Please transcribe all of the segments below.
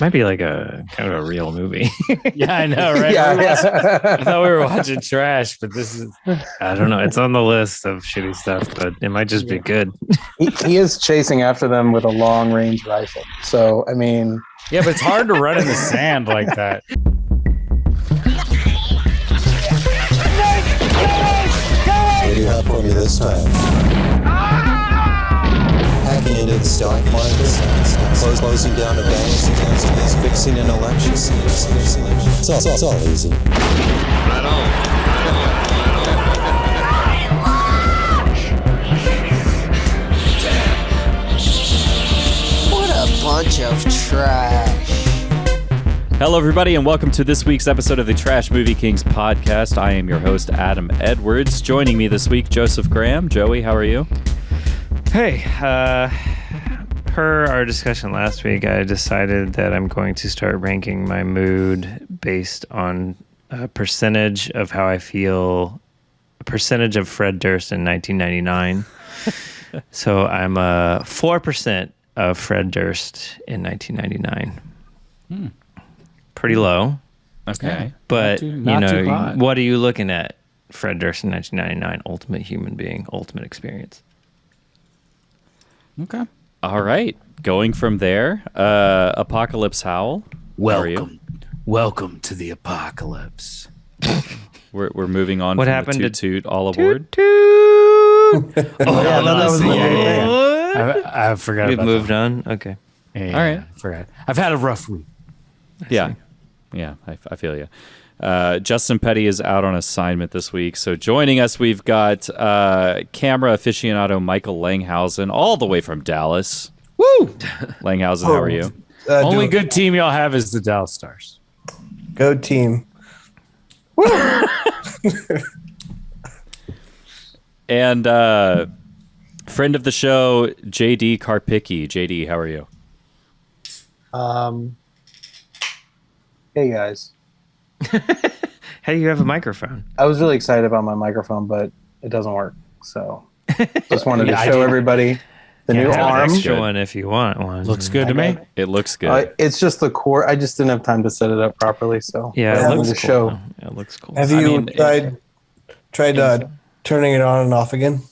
Might be like a kind of a real movie. Yeah, I know, right? I thought we were watching trash, but this is... I don't know. It's on the list of shitty stuff, but it might just be good. He is chasing after them with a long-range rifle. So, I mean... Yeah, but it's hard to run in the sand like that. What do you have for me this time? Hacking into the stock market, closing down a bank, fixing an election. It's all easy. Right on. What a bunch of trash. Hello, everybody, and welcome to this week's episode of the Trash Movie Kings podcast. I am your host, Adam Edwards. Joining me this week, Joseph Graham. Joey, how are you? Hey, per our discussion last week, I decided that I'm going to start ranking my mood based on a percentage of how I feel, a percentage of Fred Durst in 1999. So I'm 4% of Fred Durst in 1999. Pretty low. Okay. But, not too hot. what are you looking at? Fred Durst in 1999, ultimate human being, ultimate experience. Okay. All right. Going from there, Apocalypse Howl. How are you? Welcome to the apocalypse. We're moving on What from happened the to toot all aboard. that was the big thing. I forgot We've about moved on. Okay. that. Yeah, All right. I forgot. I've had a rough week. Yeah. Yeah, I feel you. Justin Petty is out on assignment this week. So joining us, we've got camera aficionado Michael Langhausen, all the way from Dallas. Woo! Langhausen, how are you? Only good team y'all have is the Dallas Stars. Go team. And friend of the show, JD Karpicki. JD, how are you? Hey, guys. Hey, you have a microphone. I was really excited about my microphone, but it doesn't work. So, just wanted to Yeah, I show did. everybody the You new have an arm. extra one if you want one. Looks good to me. It looks good. It's just the core. I just didn't have time to set it up properly. So, Yeah, I it wanted looks to cool. show. though. Yeah, it looks cool. Have I you mean, tried turning it on and off again?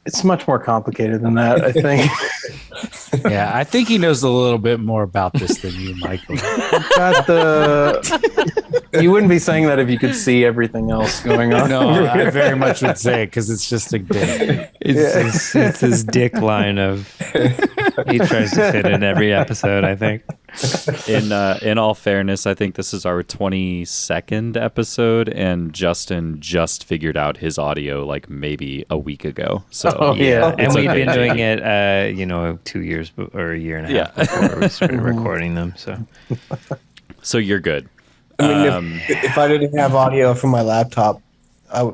It's much more complicated than that, I think. Yeah, I think he knows a little bit more about this than you, Michael. Got the. You wouldn't be saying that if you could see everything else going on. No, I very much would say it because it's just a dick. It's his dick line of he tries to fit in every episode, I think. In all fairness, I think this is our 22nd episode, and Justin just figured out his audio like maybe a week ago. So Oh, yeah. And it's we've okay. been doing it 2 years or a year and a half before we started recording them. So you're good. I mean, if I didn't have audio from my laptop,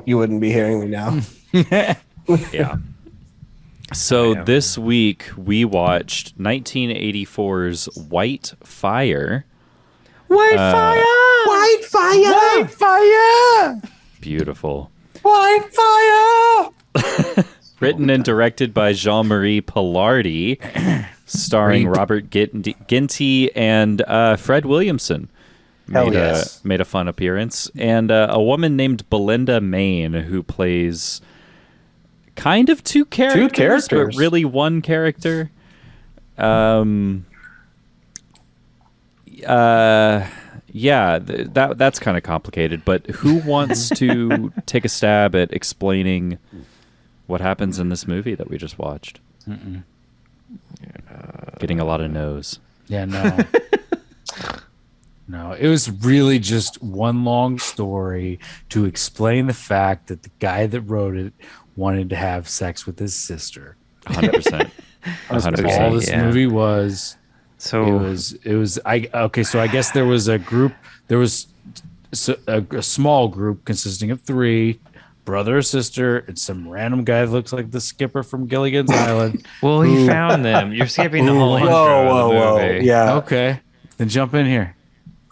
you wouldn't be hearing me now. Yeah. So Yeah. this week we watched 1984's White Fire. White fire! White fire! White fire! Beautiful. White fire! Written and directed by Jean-Marie Pillardi, starring Robert Ginty and Fred Williamson. Hell yes. Made a fun appearance. And a woman named Belinda Main, who plays kind of two characters, but really one character. That's kind of complicated, but who wants to take a stab at explaining what happens in this movie that we just watched? Getting a lot of no's. Yeah, no. No, it was really just one long story to explain the fact that the guy that wrote it wanted to have sex with his sister. 100%. That's all 100%. this movie was. So It was. So I guess there was a group. There was a small group consisting of 3, brother or sister, and some random guy that looks like the skipper from Gilligan's Island. well, he found them. You're skipping the whole intro Whoa. of the movie. Yeah. Okay, then jump in here.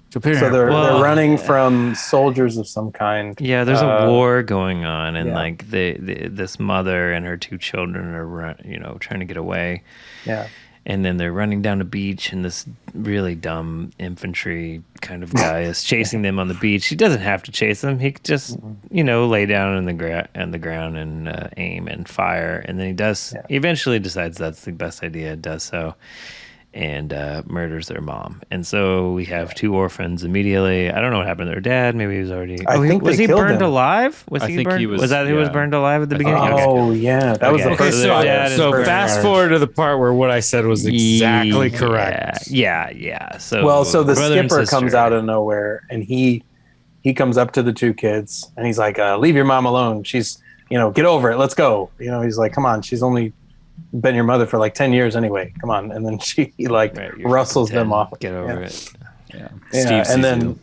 So they're running from soldiers of some kind. Yeah, there's a war going on, and yeah. like this mother and her 2 children are trying to get away. Yeah. And then they're running down the beach, and this really dumb infantry kind of guy is chasing them on the beach. He doesn't have to chase them. He could just, lay down on the ground and aim and fire. And then he eventually decides that's the best idea, does so, and murders their mom. And so we have 2 orphans immediately. I don't know what happened to their dad. Maybe he was already... was he burned alive? Was he burned alive at the beginning? Oh, yeah. That was the first... So fast forward to the part where what I said was exactly correct. Yeah. So the skipper comes out of nowhere, and he comes up to the 2 kids, and he's like, leave your mom alone. She's, get over it. Let's go. He's like, come on. She's only been your mother for like 10 years anyway. Come on. And then she rustles them off. Get over it. Yeah. Yeah. And then,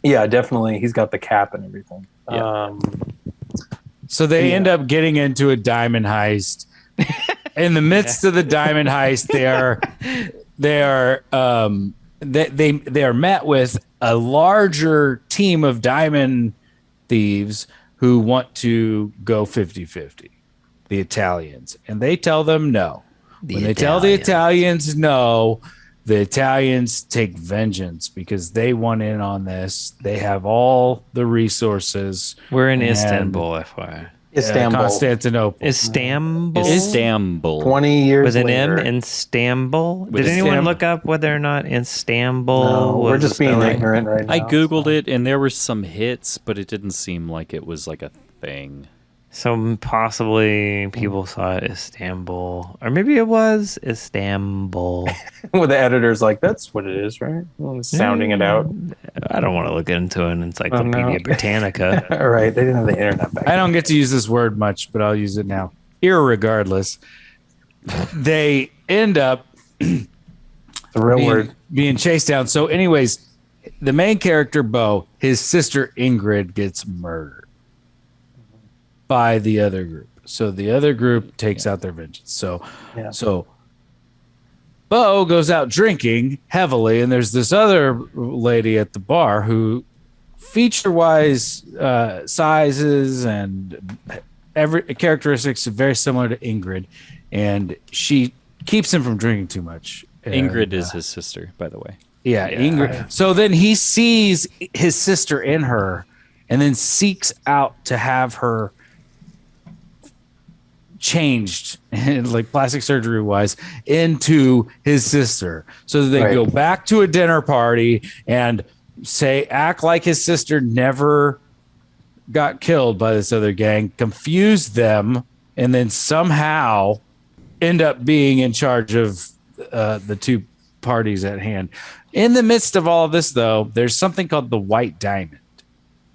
definitely he's got the cap and everything. Yeah. So they end up getting into a diamond heist. In the midst of the diamond heist, they are met with a larger team of diamond thieves who want to go 50-50. The Italians, and they tell them no. When they tell the Italians no, the Italians take vengeance because they want in on this. They have all the resources. We're in Istanbul, FYI. Istanbul. Constantinople. Istanbul. 20 years with an later. M in Istanbul. Did anyone look up whether or not Istanbul? No, we're just being ignorant right now. I googled it, and there were some hits, but it didn't seem like it was like a thing. So possibly people saw it Istanbul, or maybe it was Istanbul. Well, the editor's like, that's what it is, right? Sounding it out. I don't want to look into an Encyclopedia Britannica. All right, they didn't have the internet back then. I don't get to use this word much, but I'll use it now. Irregardless, they end up the real word being chased down. So, anyways, the main character, Bo, his sister Ingrid gets murdered by the other group. So the other group takes out their vengeance. So Bo goes out drinking heavily, and there's this other lady at the bar who feature-wise sizes and every characteristics are very similar to Ingrid, and she keeps him from drinking too much. Ingrid is his sister, by the way. Yeah, Ingrid. So then he sees his sister in her and then seeks out to have her changed, like plastic surgery wise, into his sister, so that they go back to a dinner party and act like his sister never got killed by this other gang, confuse them, and then somehow end up being in charge of the 2 parties at hand. In the midst of all of this, though, there's something called the White Diamond.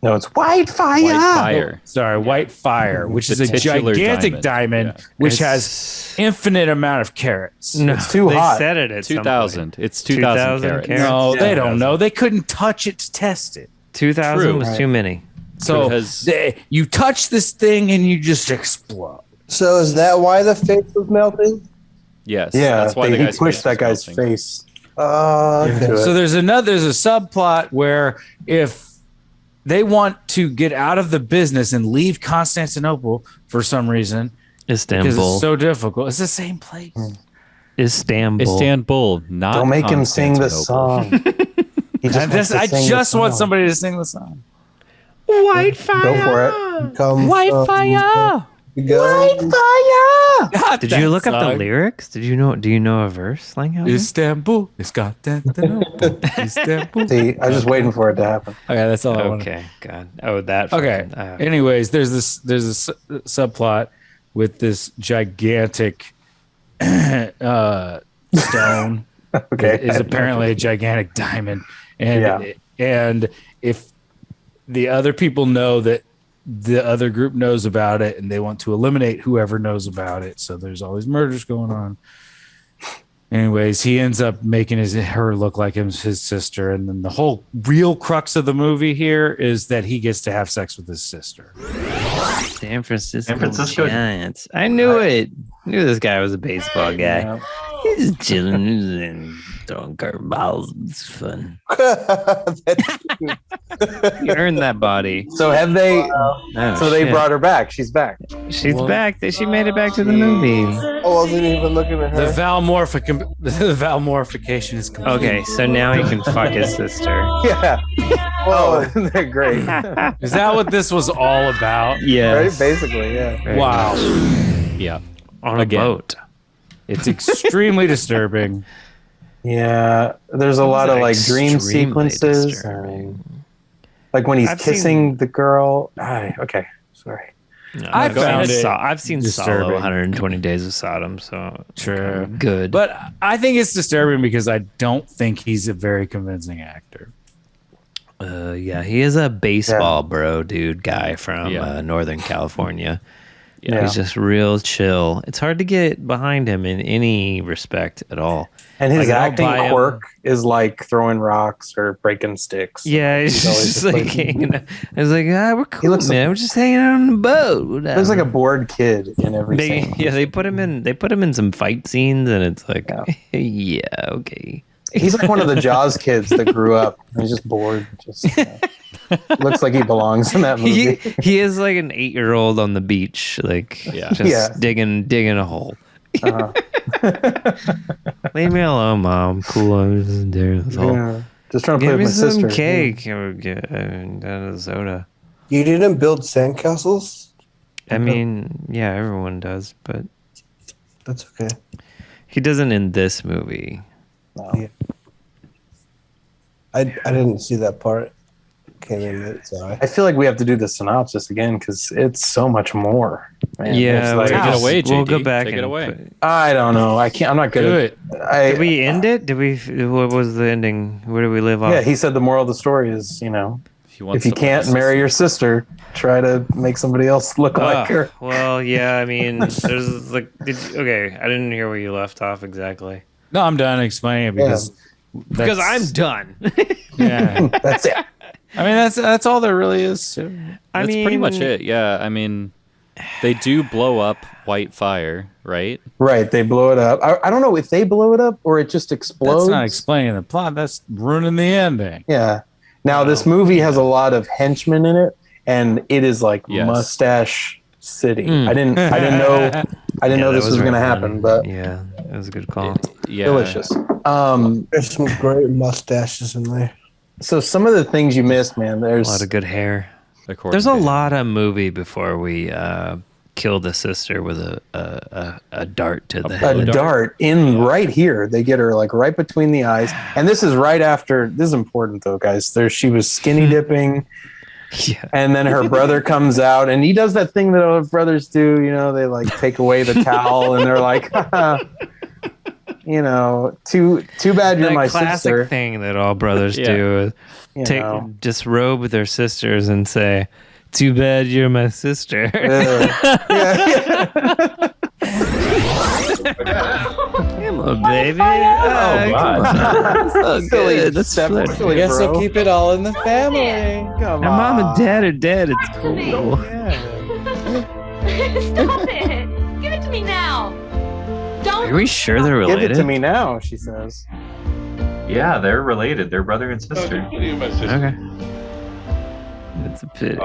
No, it's White Fire. White Fire, which is a gigantic diamond which has infinite amount of carats. No, it's too hot. They said it at 2,000. It's 2,000 carats. No, they don't know. They couldn't touch it to test it. 2,000 was too many. So you touch this thing and you just explode. So is that why the face was melting? Yes. Yeah, that's why he pushed that guy's face. So there's a subplot where if they want to get out of the business and leave Constantinople for some reason, Istanbul, because it's so difficult. It's the same place. Istanbul, not Don't make him sing the song. I just want somebody to sing the song. White Fire. Go for it. White Fire. White Fire. Did you look up the lyrics? Do you know a verse, Langhausen? Istanbul, it's got that. Istanbul. See, I was just waiting for it to happen. Okay, that's all I wanted. Okay, God. Oh, that. Okay. Anyways, there's a subplot with this gigantic stone. Okay. Is apparently a gigantic diamond, and if the other people know that the other group knows about it, and they want to eliminate whoever knows about it. So there's all these murders going on. Anyways, he ends up making her look like his sister. And then the whole real crux of the movie here is that he gets to have sex with his sister. San Francisco Giants. I knew it. I knew this guy was a baseball guy. He's just chilling. Throwing curveballs. It's fun. That's You earned that body. So have they? Oh, So they shit. brought her back. She's back. She's back. She made it back to the movie. I wasn't even looking at The her. Valmorification is complete. Okay, so now he can fuck his sister. Yeah. Oh, they're great. Is that what this was all about? Right? Yes. Basically, yeah. Wow. Yeah. On a Again. boat. It's extremely disturbing. Yeah. There's a lot of like dream Extremely sequences. disturbing. Like when he's I've kissing the girl. Okay. Sorry. No, I found it I've seen disturbing. Solo 120 Days of Sodom, so True. good. But I think it's disturbing because I don't think he's a very convincing actor. yeah, he is a baseball bro dude guy from Yeah. Northern California. Yeah. He's just real chill. It's hard to get behind him in any respect at all. And his Like, I don't acting buy him. quirk is like throwing rocks or breaking sticks. Yeah, he's always just just like like- hanging out. It's like, we're cool, looks man. We're just hanging out on the boat. He looks like a bored kid in every They, scene. yeah, they put him in some fight scenes, and it's like, Yeah. yeah, okay. He's like one of the Jaws kids that grew up. And he's just bored. Just looks like he belongs in that movie. He is like an 8-year-old on the beach, like Yeah. just Yeah. digging a hole. Uh, Leave me alone, mom. Cool, I'm just doing this hole. yeah. Just trying to play Give with me my some sister. cake. Or get a soda. You didn't build sandcastles? I mean, yeah, everyone does, but That's okay. he doesn't in this movie. No. Yeah. I didn't see that part. Came in late, sorry. I feel like we have to do the synopsis again because it's so much more. Man, Yeah, it's like, Take it away, We'll JD. go back Take and it away. I don't know. I can't. I'm not good Do at it. Did we end it? Did we? What was the ending? Where did we live off? Yeah, he said the moral of the story is, He if wants you to can't fuck marry your sister, try to make somebody else look like her. Well, yeah. I mean, there's like, okay. I didn't hear where you left off exactly. No, I'm done explaining it because Because I'm that's- done. Yeah. That's it. I mean, that's all there really is. To it. I That's mean, pretty much it. Yeah, I mean, they do blow up White Fire, right? Right. They blow it up. I don't know if they blow it up or it just explodes. That's not explaining the plot. That's ruining the ending. Yeah. Now this movie has a lot of henchmen in it, and it is like Yes. Mustache City. Mm. I didn't know this was going to happen, but yeah, it was a good call. Yeah. delicious. There's some great mustaches in there. So some of the things you missed, man. A There's lot of good hair. according There's a to- lot of movie before we kill the sister with a dart to the a head. dart in right here. They get her like right between the eyes, and this is right after. This is important though, guys. She was skinny dipping. Yeah. And then her brother comes out, and he does that thing that all brothers do. They like take away the towel, and they're like, too bad you're That my classic sister. thing that all brothers Yeah. do You is know. disrobe their sisters and say, "Too bad you're my sister." Yeah. Come on, baby. Oh, God. so Silly good. That's step- flirty. silly Guess bro. we'll keep it all in the family. Come Our mom on. and dad are dead. It's cool. Stop it! Give it to me now! Don't. Are we sure they're Give related? it to me now, she says. Yeah, they're related. They're brother and sister. Okay. It's a pit.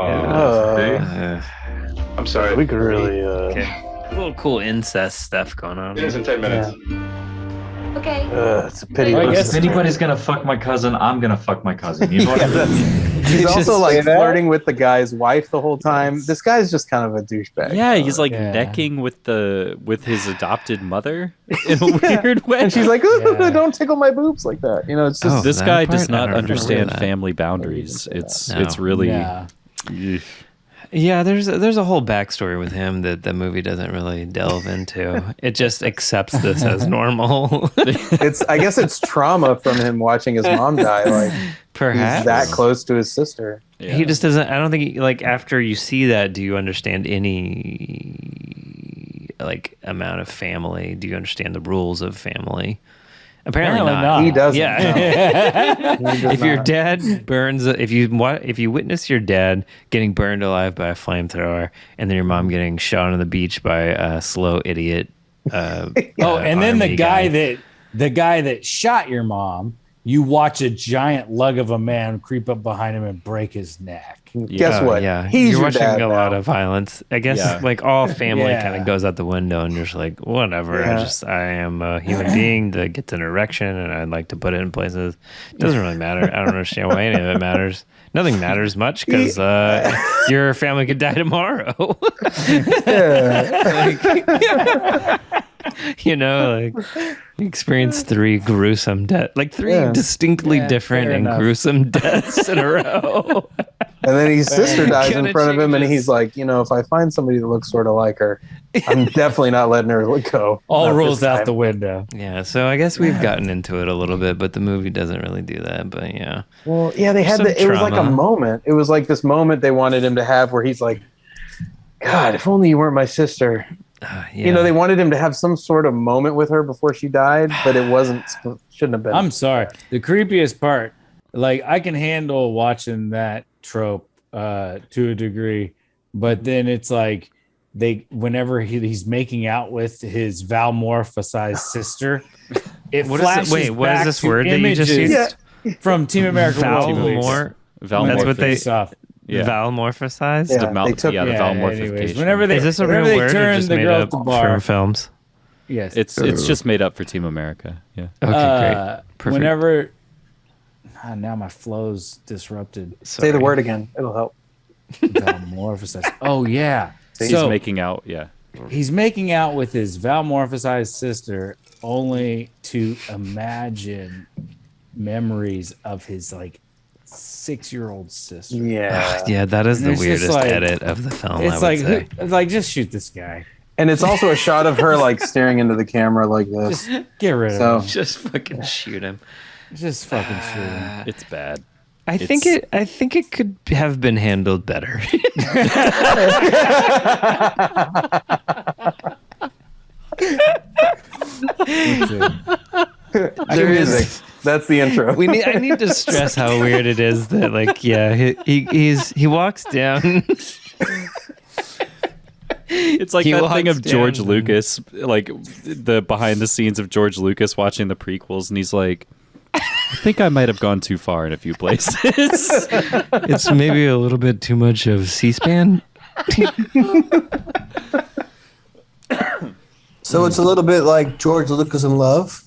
I'm sorry. We could really. Okay. A little cool incest stuff going on. It is in 10 minutes. Okay. It's a pity. I If guess- anybody's gonna fuck my cousin, I'm gonna fuck my cousin. You know what I mean? He's Just also like say that? flirting with the guy's wife the whole time. This guy's just kind of a douchebag. Yeah, he's like Yeah. necking with his adopted mother in a weird way. And she's like, "Ooh, Yeah. don't tickle my boobs like that." It's just Oh, this that guy part? does I not don't remember understand that. family boundaries. It's No. it's really Yeah. Yeah, there's a whole backstory with him that the movie doesn't really delve into. It just accepts this as normal. I guess it's trauma from him watching his mom die. Like Perhaps he's that close to his sister. yeah. He just doesn't. I don't think like after you see that, do you understand any like amount of family? Do you understand the rules of family? Apparently not. He doesn't. Yeah. He does If your not. dad burns, if you witness your dad getting burned alive by a flamethrower, and then your mom getting shot on the beach by a slow idiot. Oh, and then the army guy that the guy that shot your mom, you watch a giant lug of a man creep up behind him and break his neck. Guess what? Yeah, He's you're your watching dad a now. lot of violence. I guess like all family kind of goes out the window, and you're just like, whatever. Yeah. I am a human being that gets an erection, and I'd like to put it in places. It doesn't really matter. I don't understand why any of it matters. Nothing matters much because your family could die tomorrow. You know, like you experienced 3 gruesome deaths, like 3 distinctly different and gruesome deaths in a row. And then his sister dies in Kinda front of him, and changes. he's like, if I find somebody that looks sort of like her, I'm definitely not letting her go. All Not rules this out time. the window. Yeah, so I guess we've gotten into it a little bit, but the movie doesn't really do that. But yeah, Well, yeah, they had Some it was like a trauma. moment. It was like this moment they wanted him to have where he's like, God, if only you weren't my sister. yeah. They wanted him to have some sort of moment with her before she died, but it shouldn't have been. I'm sorry. The creepiest part, like I can handle watching that trope to a degree, but then it's like whenever he's making out with his valmorphosized sister, it What is flashes wait, what is back this to word that you just images used? from Team America World Police. Valmor. That's what they Yeah. Valmorphosized. Yeah, the they took- the anyways, valmorphification. whenever they Is this a whenever real they word or turn just the made girl up at the bar, from films? yes, It's just made up for Team America. Yeah. Okay, great. Perfect. Whenever now my flow's disrupted. Say the word again. It'll help. Valmorphosized. Oh yeah. He's So making out. Yeah. he's making out with his valmorphosized sister only to imagine memories of his like 6-year-old sister. Yeah. Yeah, that is And the it's just weirdest like- edit of the film. It's I would like say. like just shoot this guy. And it's also a shot of her like staring into the camera like this. Just get rid So- of him. Just fucking shoot him. Just fucking shoot him. It's bad. I think it could have been handled better. The music. That's the intro. I need to stress how weird it is that like he walks down. It's like He that thing walks of George down. Lucas, like the behind the scenes of George Lucas watching the prequels, and he's like, I think I might have gone too far in a few places. It's maybe a little bit too much of C-SPAN. So it's a little bit like George Lucas in Love.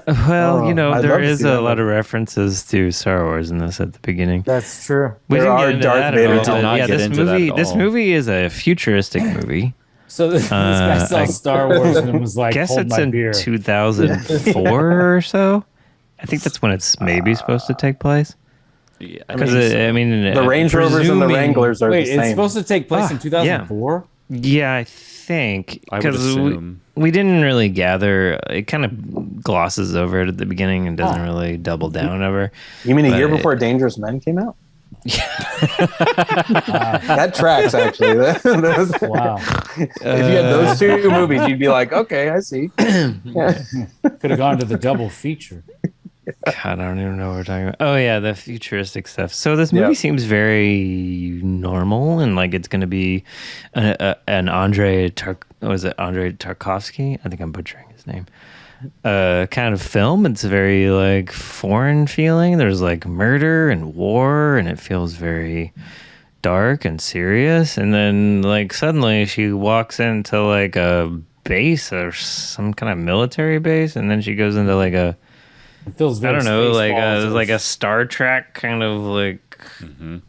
Well, I'd there love to is see a that lot of references to Star Wars in this at the beginning. That's true. We There didn't are get into Darth that Vader at all. did not Yeah, get into that at this all. movie is a futuristic movie. So this guy saw I Star Wars and was like, Guess hold it's my in beer. 2004 or so. I think that's when it's maybe supposed to take place. Yeah, Because The Range Rovers and the Wranglers are Wait, the it's same. supposed to take place in 2004? Yeah, I think I would because assume. we didn't really gather. It kind of glosses over it at the beginning and doesn't really double down over. You mean a year but- before Dangerous Men came out? That tracks actually. Wow. If you had those two movies, you'd be like, okay, I see. Yeah. Could have gone to the double feature. God, I don't even know what we're talking about. Oh yeah, the futuristic stuff. So this movie seems very normal and like it's going to be an Andrei Tarkovsky? I think I'm butchering his name. Kind of film. It's very like foreign feeling. There's like murder and war, and it feels very dark and serious. And then like suddenly she walks into like a base or some kind of military base, and then she goes into like a It feels I very don't know, Spaceballs-ish. like a Star Trek kind of like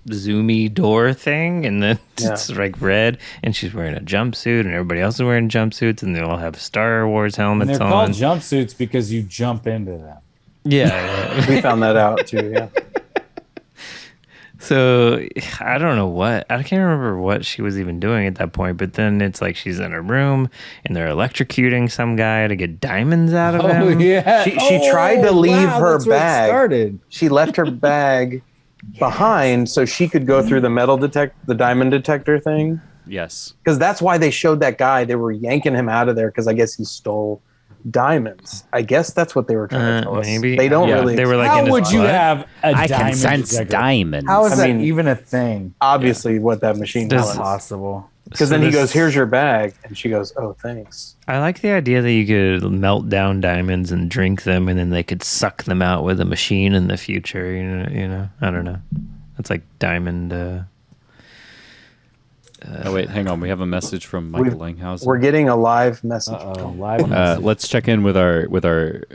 zoomy door thing, and then it's like red, and she's wearing a jumpsuit, and everybody else is wearing jumpsuits, and they all have Star Wars And helmets they're on. called jumpsuits because you jump into them. Yeah. We found that out too. Yeah. So I don't know I can't remember what she was even doing at that point, but then it's like she's in a room and they're electrocuting some guy to get diamonds out of him. yeah. She tried to leave her that's where it bag. started. She left her bag behind so she could go through the diamond detector thing. Yes. Because that's why they showed that guy. They were yanking him out of there because I guess he stole diamonds. I guess that's what they were trying to tell us. Maybe. They don't Yeah, really. they were like, How in his would you butt. have a diamond detector? diamonds. How is I that mean, even a thing? obviously what that machine Does- was. Possible. Because then he goes, "Here's your bag," and she goes, "Oh, thanks." I like the idea that you could melt down diamonds and drink them, and then they could suck them out with a machine in the future. You know. I don't know. That's like diamond. Oh wait, hang on. We have a message from Michael Langhausen. We're getting a live message. Let's check in with our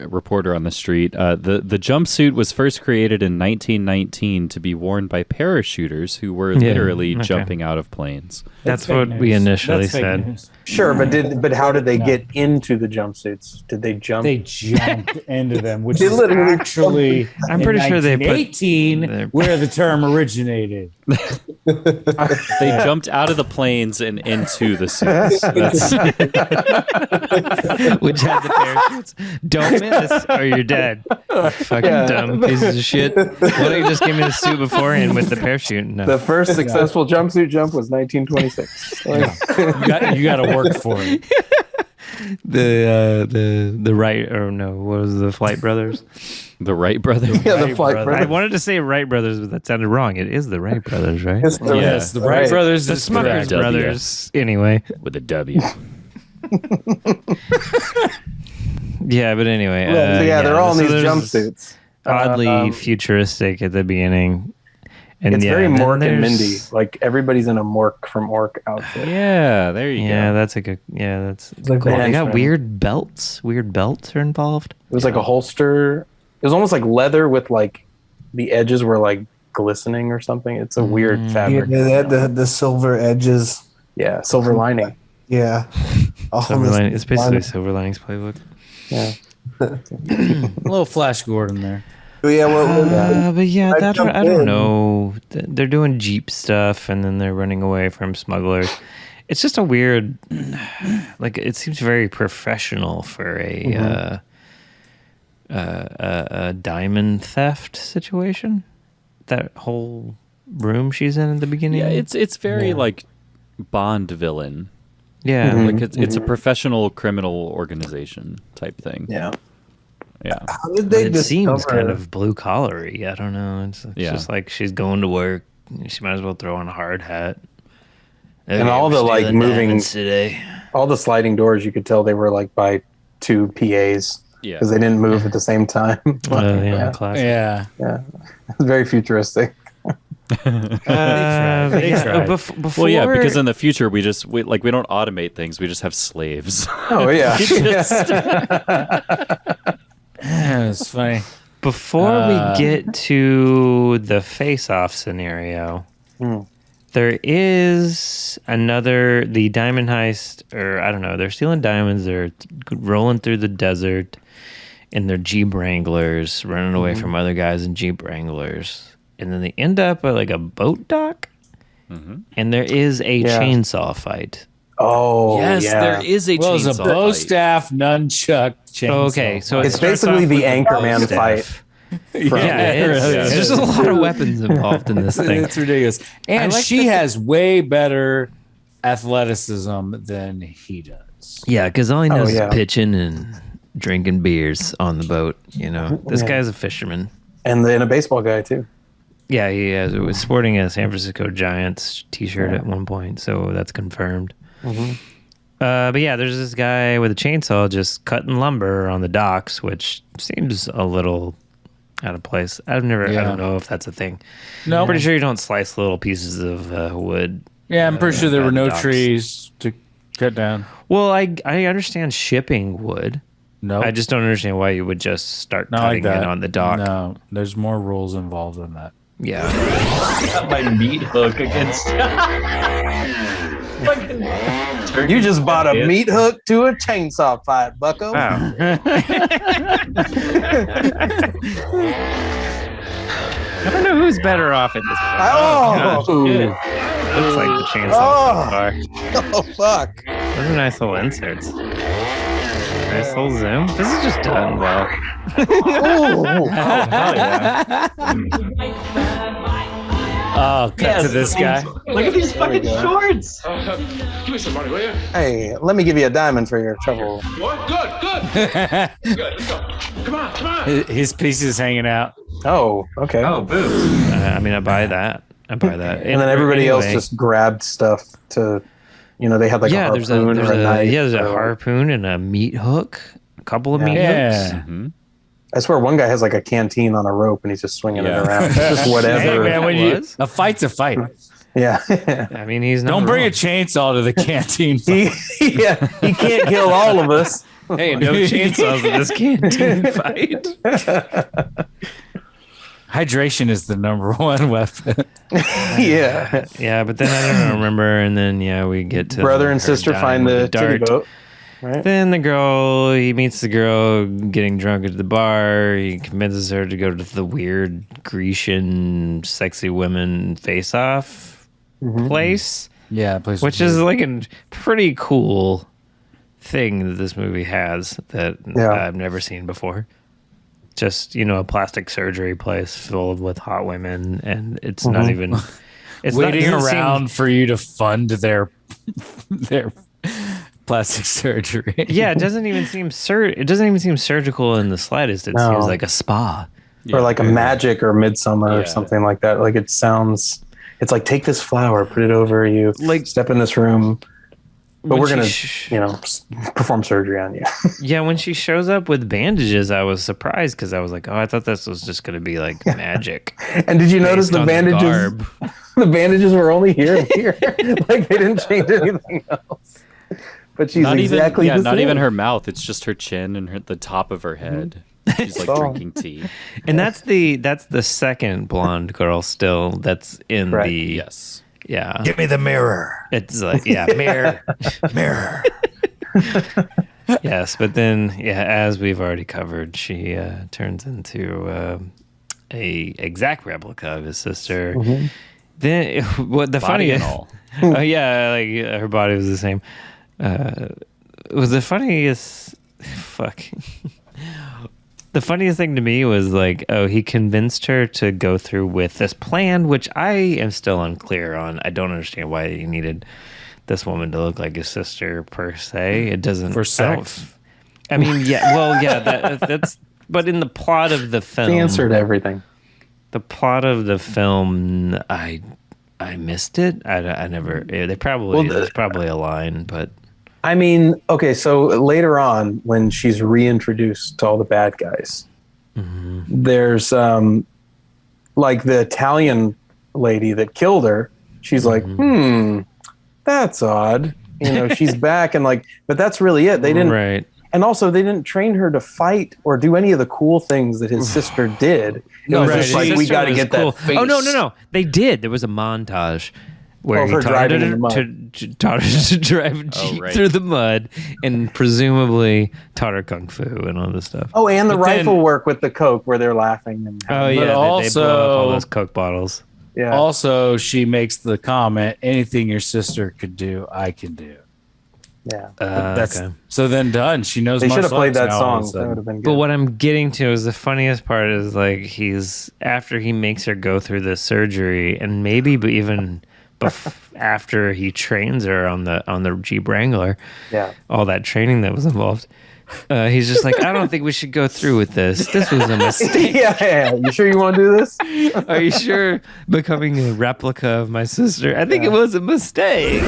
reporter on the street. The jumpsuit was first created in 1919 to be worn by parachuters who were literally jumping out of planes. That's what we initially said. Sure, but how did they get into the jumpsuits? Did they jump? They jumped into them, which They is literally actually I'm pretty sure they put 1918 where the term originated. They jumped out of the planes and into the suits. Which had the parachutes. Don't miss, or you're dead. Fucking dumb pieces of shit. Why don't you just give me the suit beforehand with the parachute? No. The first successful jumpsuit jump was 1926. You got to work for it. The Wright, or no, what was the Flight Brothers? The Wright brothers? Yeah, the Flight Brothers. I wanted to say Wright Brothers, but that sounded wrong. It is the Wright Brothers, right? Yes, the Wright brothers. The is Smuckers correct. Brothers. Anyway. With a W. Yeah, but anyway. They're all in these there's jumpsuits. Oddly futuristic at the beginning. And It's very then Mork and there's- Mindy. Like everybody's in a Mork from Ork outfit. Yeah, there you Yeah, go. that's a good. Yeah, that's. like cool. the They got henchman. weird belts. Weird belts are involved. It was like a holster. It was almost like leather with like the edges were like glistening or something. It's a weird Yeah, fabric. they had the silver edges. Yeah, silver lining. Yeah. Silver Lining, it's basically Silver Linings Playbook. Yeah. A little Flash Gordon there. But yeah, But yeah, I that jumped I don't in. know. They're doing Jeep stuff, and then they're running away from smugglers. It's just a weird, like it seems very professional for a diamond theft situation. That whole room she's in at the beginning. Yeah, it's very like Bond villain. Yeah, Like it's a professional criminal organization type thing. Yeah. Yeah. how did but they it seems discover- kind of blue collary. I don't know. It's just like she's going to work. She might as well throw on a hard hat. And all the like moving today. all the sliding doors, you could tell they were like by two PAs Yeah. because they didn't move at the same time. Classic. Yeah. It's very futuristic. They tried. Before, Well, yeah, because in the future we don't automate things. We just have slaves. Oh yeah. Yeah, it's funny. before we get to the face-off scenario, there is the diamond heist, or I don't know. They're stealing diamonds. They're rolling through the desert in their Jeep Wranglers, running away from other guys in Jeep Wranglers, and then they end up at like a boat dock, and there is a chainsaw fight. Oh yes, yeah. there is a Well, chainsaw it's a bow fight. staff nunchuck chainsaw. Okay, so It's starts basically off the with a Anchorman bow staff. fight. Yeah, it is. really is. There's a lot of weapons involved in this thing. It's ridiculous. And like she has way better athleticism than he does. Yeah, because all he knows yeah. is pitching and drinking beers on the boat. You know, this guy's a fisherman. And a baseball guy too. Yeah, he was sporting a San Francisco Giants t-shirt at one point, so that's confirmed. But yeah, there's this guy with a chainsaw just cutting lumber on the docks, which seems a little out of place. I don't know if that's a thing. No. I'm pretty sure you don't slice little pieces of wood. Yeah, I'm pretty sure there were no docks. trees to cut down. Well, I understand shipping wood. No, I just don't understand why you would just start not cutting like that it on the dock. No, there's more rules involved than that. Yeah. Got my meat hook against. Fucking turkey. You just bought a Yeah. meat hook to a chainsaw fight, bucko. Wow. I don't know who's better off at this point. Oh. Good. Looks like the chainsaw so far. Oh fuck. Those are nice little inserts. Nice little zoom. This is just done well. Oh, cut to this guy. Look at these fucking shorts. Give me some money, will you? Hey, let me give you a diamond for your trouble. What? Good. Good, let's go. Come on. His piece is hanging out. Oh, okay. Oh, boobs. I mean, I buy that. And then everybody else just grabbed stuff to They had like a harpoon or a knife. There's a harpoon and a meat hook. A couple of meat hooks. Yeah. I swear one guy has like a canteen on a rope and he's just swinging it around. Just whatever. Hey, man, a fight's a fight. Yeah. I mean, he's not Don't bring wrong. a chainsaw to the canteen. he can't kill all of us. Hey, no chainsaws in this canteen fight. Hydration is the number one weapon. Yeah. Yeah, but then I don't remember. And then, we get to brother and her sister dying find with the a titty dart. boat. Right? Then he meets the girl getting drunk at the bar. He convinces her to go to the weird Grecian sexy women face-off place. Yeah, place which is like a pretty cool thing that this movie has that I've never seen before. Just, a plastic surgery place filled with hot women, and it's not even... It's waiting around for you to fund their plastic surgery. Yeah, it doesn't even seem surgical in the slightest. It seems like a spa. Or like a Magic or Midsummer or something like that. Like it's like, take this flower, put it over you, like step in this room. But we're going to, perform surgery on you. Yeah, when she shows up with bandages, I was surprised because I was like, I thought this was just going to be like magic. And did you notice the bandages? The bandages were only here and here. Like they didn't change anything else. But she's not even her mouth. It's just her chin and the top of her head. She's like drinking tea. And that's the second blonde girl still that's in the... Yes. Yeah. Give me the mirror. It's like, mirror. Mirror. Yes, but then, as we've already covered, she turns into a exact replica of his sister. Mm-hmm. Then, what the Body funniest... and all. Oh, yeah, like her body was the same. Was the funniest... Fuck. The funniest thing to me was like, he convinced her to go through with this plan, which I am still unclear on. I don't understand why he needed this woman to look like his sister per se. It doesn't for sex. I mean, that's. But in the plot of the film, the answer to everything. The plot of the film, I missed it. I never. They probably there's probably a line, but. I mean, okay, so later on, when she's reintroduced to all the bad guys, there's like the Italian lady that killed her. She's like, that's odd. She's back and but that's really it. They didn't, right. And also they didn't train her to fight or do any of the cool things that his sister did. It was just like, we got to get that face. Oh, no. They did. There was a montage where he taught her to drive a Jeep through the mud and presumably taught her Kung Fu and all this stuff. Oh, and the rifle work with the Coke where they're laughing. And they blow up all those Coke bottles. Yeah. Also, she makes the comment, anything your sister could do, I can do. Yeah. Okay. So then done. She knows they should have played that song. That would have been good. But what I'm getting to is the funniest part is like after he makes her go through the surgery and maybe even... after he trains her on the Jeep Wrangler, all that training that was involved, he's just like, I don't think we should go through with this. This was a mistake. Yeah. You sure you want to do this? Are you sure becoming a replica of my sister? I think it was a mistake.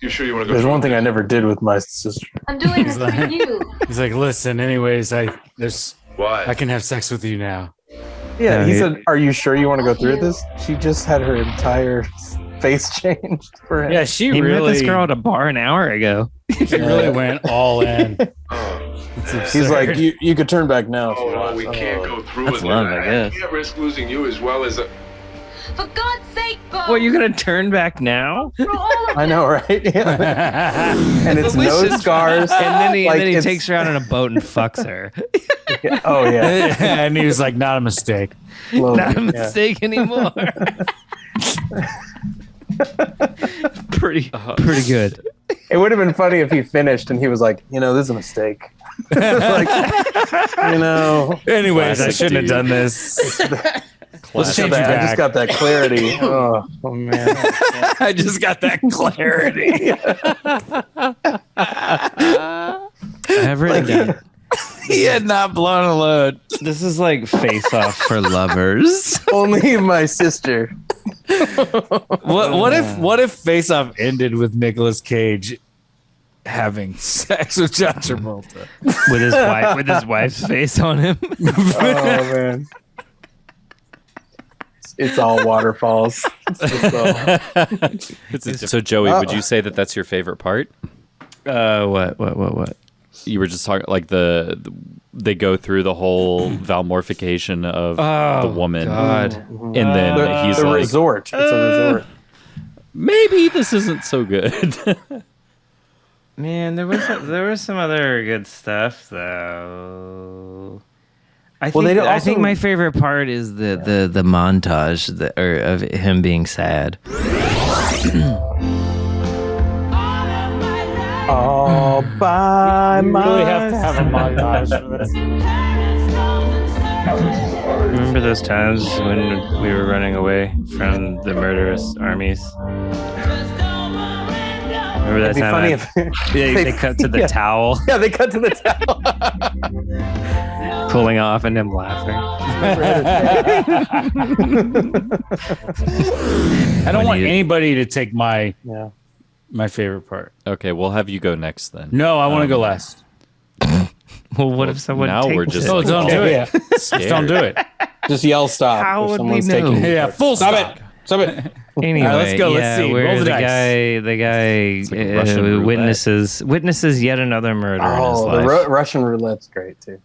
You sure you want to go? There's one thing I never did with my sister. I'm doing this for you. He's like, listen, anyways, Why? I can have sex with you now. Yeah, he said, are you sure you want to go through this? She just had her entire face changed for him. Yeah, he met this girl at a bar an hour ago. She really went all in. He's like, you could turn back now. We can't go through That's with love, it. I guess. I can't risk losing you as well as For God's sake, Bo! Well, you're gonna turn back now? For all of I know, right? Yeah. And it's no scars. And then he takes her out on a boat and fucks her. Oh, yeah. And he was like, not a mistake. Not a mistake anymore. Pretty good. It would have been funny if he finished and he was like, this is a mistake. Anyways, I shouldn't have done this. Let's change you back. I just got that clarity. Oh man. I just got that clarity. I've written down. He had not blown a load. This is like Face Off for lovers. Only my sister What if Face Off ended with Nicolas Cage having sex with John Travolta with his wife's face on him? Oh man. It's all waterfalls. So Joey, would you say that that's your favorite part? What? You were just talking like they go through the whole valmorphication of the woman, God. And then he's the like, resort. It's a resort. Maybe this isn't so good. Man, there was some other good stuff though. I think my favorite part is the montage of him being sad. All by You myself. really have to have a montage for this. Remember those times when we were running away from the murderous armies? Remember that It'd be time? funny if They cut to the towel, Yeah, they cut to the towel. pulling off, and him laughing. I don't want anybody to take my favorite part. Okay, we'll have you go next then. No, I want to go last. Well, what if someone now takes we're just No, don't do it. scared. Just don't do it. Just yell stop. How if would we someone's know? taking Yeah, full stop. Stop it. Anyway, All right, let's go. Let's see. where Roll the the dice. guy like Russian roulette. witnesses yet another murder in his Oh, life. the Russian roulette's great too.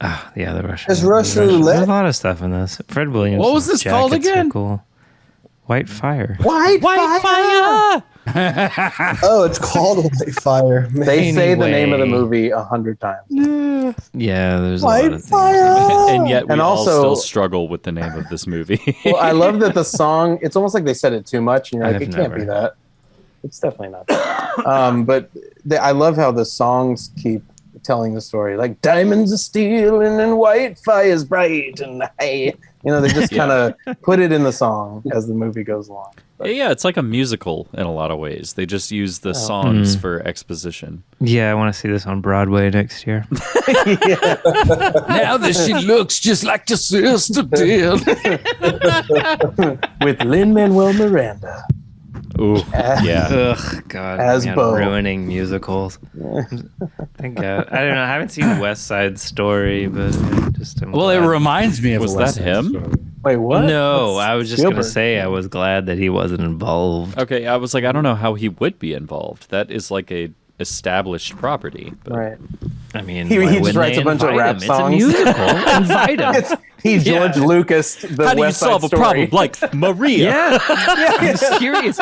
Yeah, the Russian. Is Russian There's roulette? a lot of stuff in this. Fred Williamson. What was this called again? Cool. White Fire. White Fire! Oh, it's called White Fire. Man. They say the name of the Anyway. movie 100 times. Yeah, there's a lot White of things. Fire. And yet we And all also- still struggle with the name of this movie. Well, I love that the song. It's almost like they said it too much, and you're like, I've it can't never. be that. It's definitely not that. But I love how the songs keep telling the story. Like diamonds are steel and white fire's bright and high. You know, they just kind of put it in the song as the movie goes along. Yeah, it's like a musical in a lot of ways. They just use the songs for exposition. Yeah, I want to see this on Broadway next year. Now that she looks just like your sister did. With Lin-Manuel Miranda. Ooh, yeah. Ugh, God, As man, Bo. ruining musicals. Thank God. I don't know. I haven't seen West Side Story, but I'm Well, it glad. reminds me of Was a West that Side him? Story. Wait, what? No, I was just going to Spielberg. say I was glad that he wasn't involved. Okay, I was like, I don't know how he would be involved. That is like a established property. But Right. I mean, He why just wouldn't writes they a bunch of invite rap him? songs. It's a musical. Invite him. He's George Lucas, the How do you West Side solve a Story. problem like Maria? Yeah, I'm serious.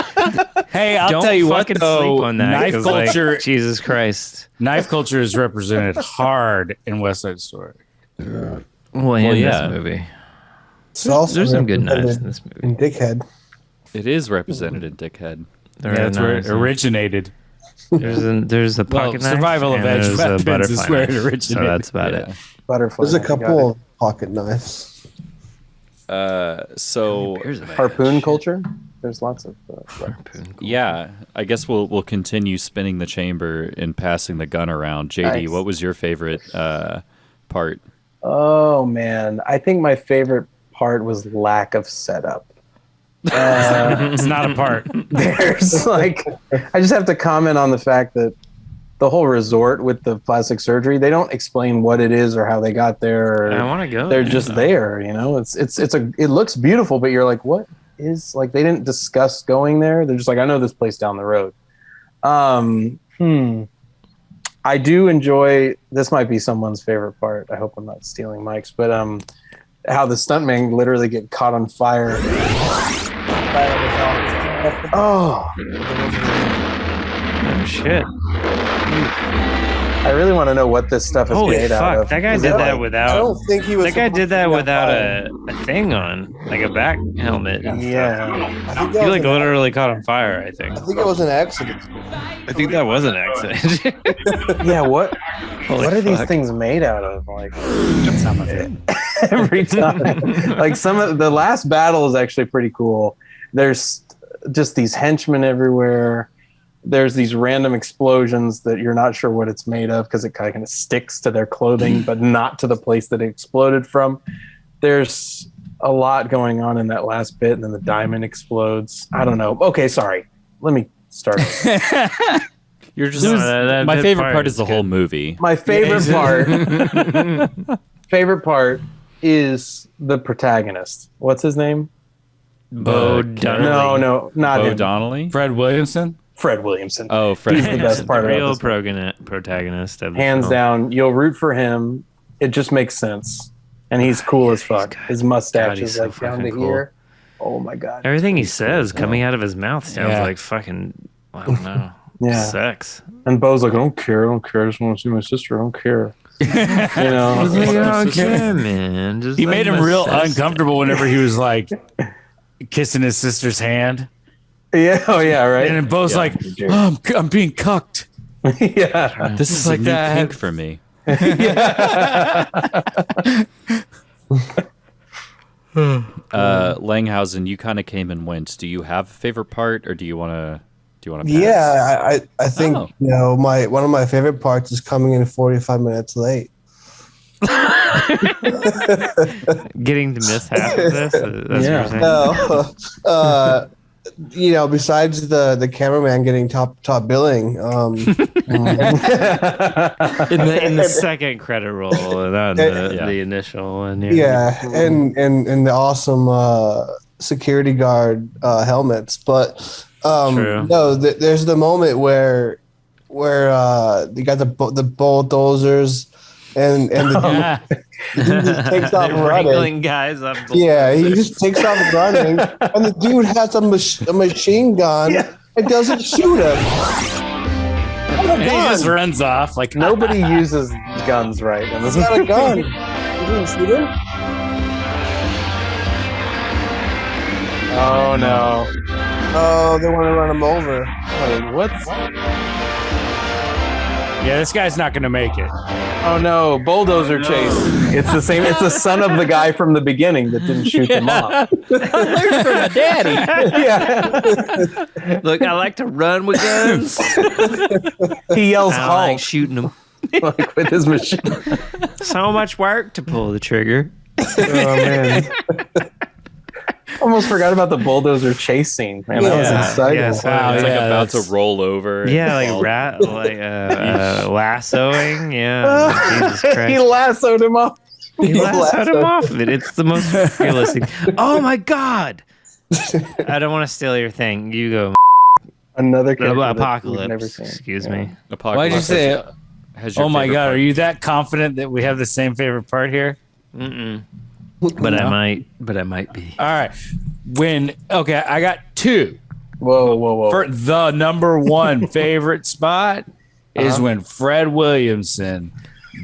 Hey, I'll Don't tell you what, fucking though, sleep on that. knife 'cause, like, culture, Jesus Christ. knife culture is represented hard in West Side Story. Well, in yeah. this movie, It's also there's some good knives represented in this movie. in Dickhead. It is represented in Dickhead. There Yeah, are that's where it knives. originated. There's a pocket knife. survival of and edge there's a weapons is butterfly where it knife. So originated. that's about Yeah. it. Butterfly. There's a I got couple it. of pocket knives. So Harpoon culture. There's lots of. yeah, I guess we'll continue spinning the chamber and passing the gun around. JD, Nice. what was your favorite part? Oh man, I think my favorite part was lack of setup. It's not a part. There's like, I just have to comment on the fact that the whole resort with the plastic surgery, they don't explain what it is or how they got there. Or I want to go. they're just there, you know. It looks beautiful, but you're like, what is, like, they didn't discuss going there. They're just like, I know this place down the road. I do enjoy, this might be someone's favorite part. I hope I'm not stealing Mike's, but how the stuntmen literally get caught on fire. Oh shit. I really want to know what this stuff is Holy made out fuck! of. That guy Is did it that like- without. I don't think he was. That guy did that supposed to without be a thing on, like a back helmet. And Yeah. I think He that was like an- literally caught on fire. I think. I think it was an accident. I think that was an accident. Yeah, what Holy are these fuck. things made out of? Like every time. Like some of the last battle is actually pretty cool. There's just these henchmen everywhere. There's these random explosions that you're not sure what it's made of because it kind of sticks to their clothing, but not to the place that it exploded from. There's a lot going on in that last bit, and then the diamond explodes. I don't know. Okay, sorry. Let me start. You're just my favorite part is the whole movie. My favorite part is the protagonist. What's his name? Bo Donnelly. No, not Bo him. Donnelly. Fred Williamson. Fred Williamson. Oh, Fred. He's the best part the real of this protagonist of the hands film. down. You'll root for him. It just makes sense, and he's cool as fuck. His mustache he's is so like down to fucking cool. here. Oh my god! Everything he says coming out of his mouth sounds Yeah. like fucking, I don't know, Yeah. sex. And Bo's like, I don't care. I just want to see my sister. I don't care. You know, I was like, I don't care, man. Just He let made him my real sister- uncomfortable whenever he was like kissing his sister's hand. yeah, oh yeah, right. And then Bo's Yeah, like, you do. oh, I'm being cucked. Yeah, This is like like a new that. kink for me. Langhausen, you kind of came and went. Do you have a favorite part, or do you want to? Pass? Yeah, I think Oh. one of my favorite parts is coming in 45 minutes late. Getting to miss half of this. That's what you're saying? No, besides the cameraman getting top billing, in the second credit roll, not the initial one. yeah, and the awesome security guard helmets, but True. no, there's the moment where you got the bulldozers and the dude just takes off They're running. wrangling guys up. Yeah, he just takes off running, and the dude has a machine gun and doesn't shoot him. And he just runs off like Nobody uses guns right. And He's got a gun. You didn't shoot him? Oh no! Oh, they want to run him over. Wait, what's? Yeah, this guy's not gonna make it. Oh no! Bulldozer chase. It's the same. It's the son of the guy from the beginning that didn't shoot them off. Daddy. Yeah. Look, I like to run with guns. He yells I Hulk like shooting them. like with his machine. So much work to pull the trigger. Oh man! Almost forgot about the bulldozer chase scene. Man, that was exciting. Yeah, so Wow, It's like yeah, about to roll over. Yeah, like lassoing. Yeah, Jesus Christ. He lassoed him off. He lassoed him off of it. It's the most realistic. Oh my god! I don't want to steal your thing. You go. Another character that Apocalypse. we've never seen. Excuse me. Why'd you say? Has your Oh my favorite god, part? are you that confident that we have the same favorite part here? Mm-mm. But I might. But I might be. All right. I got two. Whoa. For the number one favorite spot is when Fred Williamson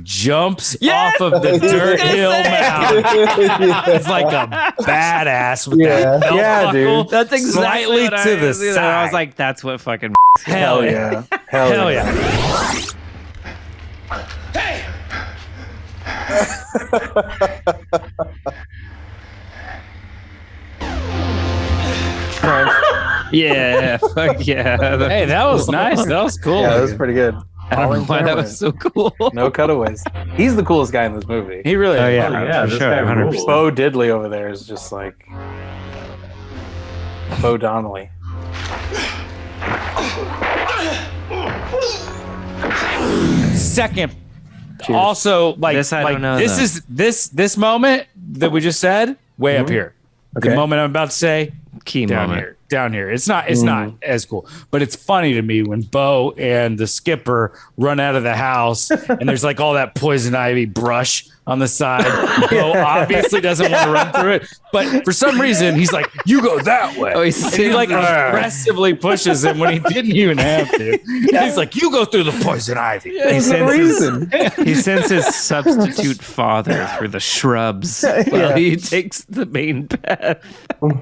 jumps off of the dirt hill mountain. It's like a badass with that belt buckle, dude. That's exactly slightly what to I the was either. side. I was like, that's what fucking. Hell yeah. Hell yeah. Yeah. Fuck yeah. Hey, that was nice. That was cool. Yeah, that was pretty good. I don't know why that was so cool. No cutaways. He's the coolest guy in this movie. He really Oh is. yeah, yeah, for this sure. guy 100%. rules. Bo Diddley over there is just like Bo Donnelly. Second. Also, like This I don't know, this though. is this moment that we just said way up here. Okay. The moment I'm about to say Key down moment. here. Down here. It's not as cool. But it's funny to me when Bo and the skipper run out of the house and there's like all that poison ivy brush on the side. Bo obviously doesn't want to run through it. But for some reason he's like, you go that way. Oh, and he like aggressively pushes him when he didn't even have to. He's like, you go through the poison ivy. He sends his substitute father through the shrubs while he takes the main path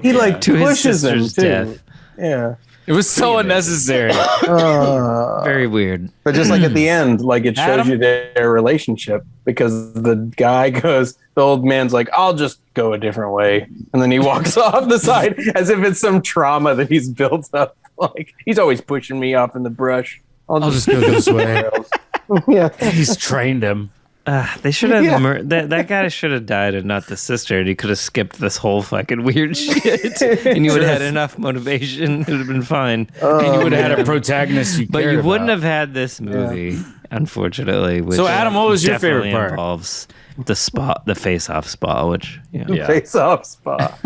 He like to his pushes him sister's too. death. Yeah. It was so unnecessary. Very weird. But just like at the end, like it shows Adam? you their relationship because the guy goes, the old man's like, I'll just go a different way. And then he walks off the side as if it's some trauma that he's built up. Like he's always pushing me off in the brush. I'll just go this way. Yeah. He's trained him. They should have that guy should have died and not the sister, and he could have skipped this whole fucking weird shit, and you would have had enough motivation. It would have been fine, and you would have had a protagonist but you wouldn't have had this movie, unfortunately. Which so, Adam, what was your favorite part? Involves the face-off spa, which face-off spa.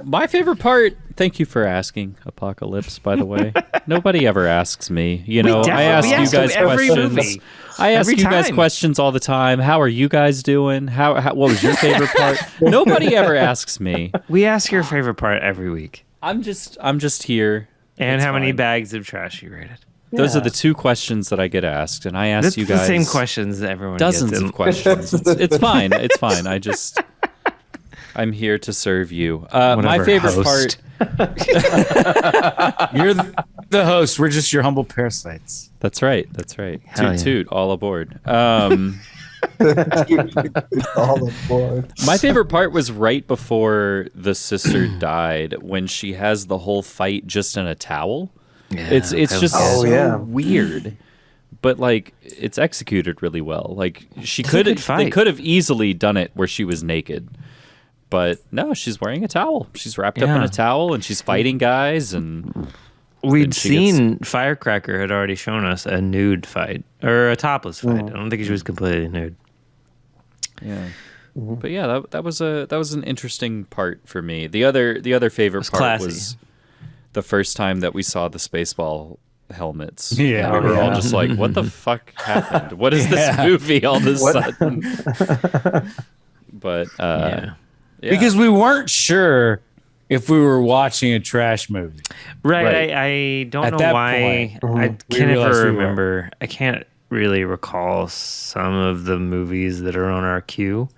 My favorite part, thank you for asking, Apocalypse, by the way. Nobody ever asks me. You know, I ask you guys questions. I ask you guys questions all the time. How are you guys doing? What was your favorite part? Nobody ever asks me. We ask your favorite part every week. I'm just here. And how many bags of trash you rated? Those are the two questions that I get asked, and I ask you guys the same questions that everyone dozens gets of questions. It's fine. It's fine. I'm here to serve you. My favorite part. You're the host. We're just your humble parasites. That's right. Toot toot, all aboard. All aboard. My favorite part was right before the sister died, when she has the whole fight just in a towel. Yeah, it's just so weird. But like, it's executed really well. Like, they could have easily done it where she was naked. But no, she's wearing a towel. She's wrapped up in a towel, and she's fighting guys. And we'd seen Firecracker had already shown us a nude fight, or a topless fight. I don't think she was completely nude. Yeah, but yeah, that was an interesting part for me. The other favorite part was the first time that we saw the Spaceball helmets. Yeah, we were all just like, "What the fuck happened? What is this movie all of a sudden?" But because we weren't sure if we were watching a trash movie. Right. I don't know why. I can't ever remember. I can't really recall some of the movies that are on our queue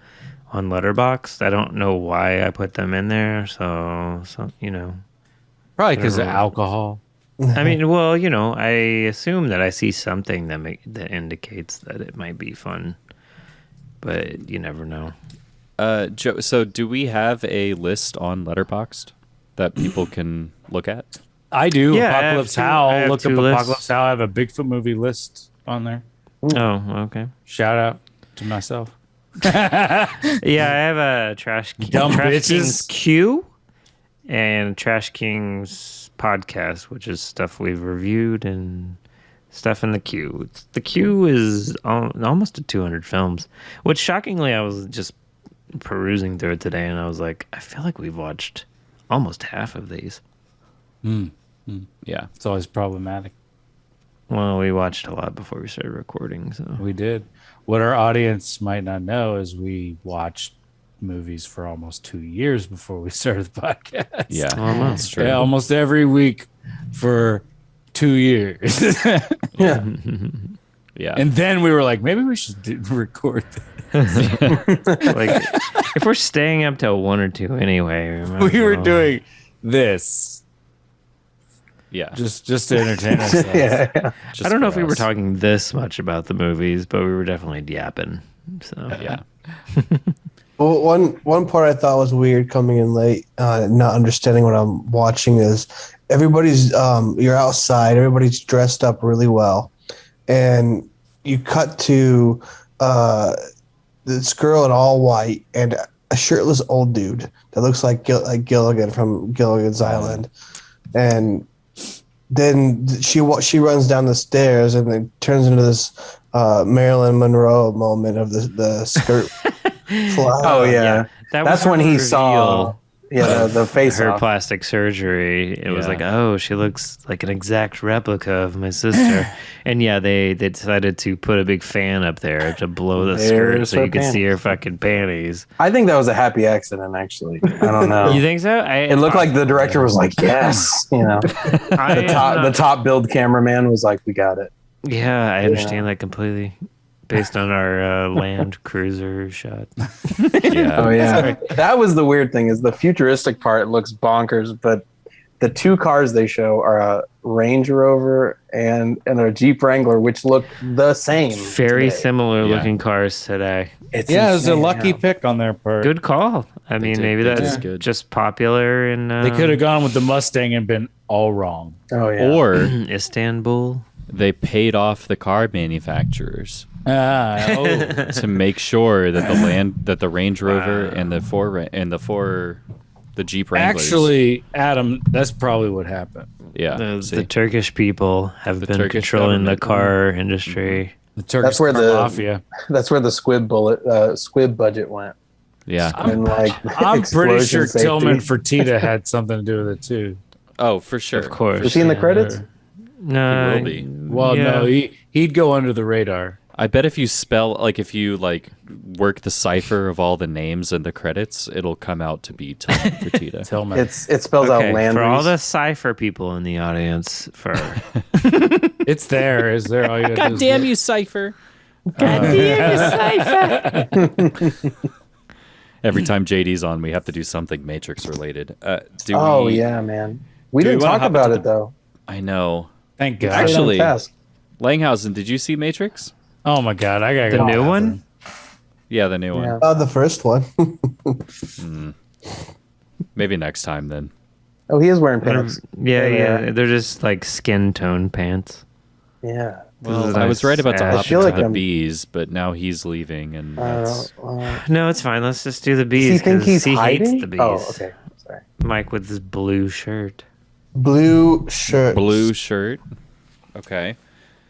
on Letterboxd. I don't know why I put them in there. So you know. Probably because of alcohol. I mean, well, you know, I assume that I see something that indicates that it might be fun. But you never know. Joe, so do we have a list on Letterboxd that people can look at? I do. Yeah, Apocalypse How. Look up Apocalypse How. I have a Bigfoot movie list on there. Oh, okay. Shout out to myself. Yeah, I have a Trash King's Q and Trash King's podcast, which is stuff we've reviewed and stuff in the queue. The queue is almost to 200 films, which shockingly I was just perusing through it today, and I was like, I feel like we've watched almost half of these. Yeah, it's always problematic. Well, we watched a lot before we started recording, so we did. What our audience might not know is we watched movies for almost 2 years before we started the podcast. Yeah, that's true. Yeah, almost every week for 2 years. Yeah. And then we were like, maybe we should record this. Like, if we're staying up till 1 or 2 anyway, we were doing this. Yeah, just to entertain ourselves. Yeah. I don't know if we were talking this much about the movies, but we were definitely yapping. So yeah. Well, one part I thought was weird coming in late, not understanding what I'm watching is everybody's you're outside, everybody's dressed up really well, and you cut to this girl in all white and a shirtless old dude that looks like Gilligan from Gilligan's Island, and then she runs down the stairs and then turns into this Marilyn Monroe moment of the skirt. Oh yeah, that's when he saw the face her off. plastic surgery. It was like, oh, she looks like an exact replica of my sister. And yeah, they decided to put a big fan up there to blow the skirt so you could see her fucking panties. I think that was a happy accident, actually. I don't know. You think so? It looked like the director was like, yes, you know. The top build cameraman was like, we got it. Yeah, I understand that completely. Based on our Land Cruiser shot. Yeah. Oh yeah. That was the weird thing is the futuristic part looks bonkers, but the two cars they show are a Range Rover and a Jeep Wrangler, which look the same. Very similar looking cars today. It was a lucky pick on their part. Good call. I mean, maybe that's just popular. And they could have gone with the Mustang and been all wrong. Oh yeah. Or Istambul. they paid off the car manufacturers to make sure that the Range Rover and the the Jeep Wranglers. Actually, Adam, that's probably what happened. Yeah, the Turkish people have been Turkish controlling the government. car industry. The Turkish That's where car the mafia. That's where the squib budget went. Yeah. And like I'm pretty explosion sure safety. Tillman Fertitta had something to do with it too. Oh, for sure. Of course. Was he in the credits? No, He will be. Well, Yeah. no, he'd go under the radar. I bet if you work the cipher of all the names and the credits, it'll come out to be Tillman Fertitta. Tillman. It spells out Okay, Landry's. for all the cipher people in the audience, for It's there. Is there? All you gotta do God is damn look. you, cipher! Every time JD's on, we have to do something Matrix related. Yeah, man. We do we didn't wanna talk hop about into it though. I know. Thank God. Actually, Task. Langhausen, did you see Matrix? Oh my God, I gotta the go. new one. Yeah, the new one. Yeah. The first one. Maybe next time then. Oh, he is wearing pants. Yeah, they're just like skin tone pants. Yeah. Well, I was right about to sad. hop feel into like the I'm- bees, but now he's leaving, and that's No, it's fine. Let's just do the bees. Does he think 'cause he's he hiding? hates the bees. Oh, okay. Sorry. Mike with his blue shirt. Blue shirt. blue shirt. Okay.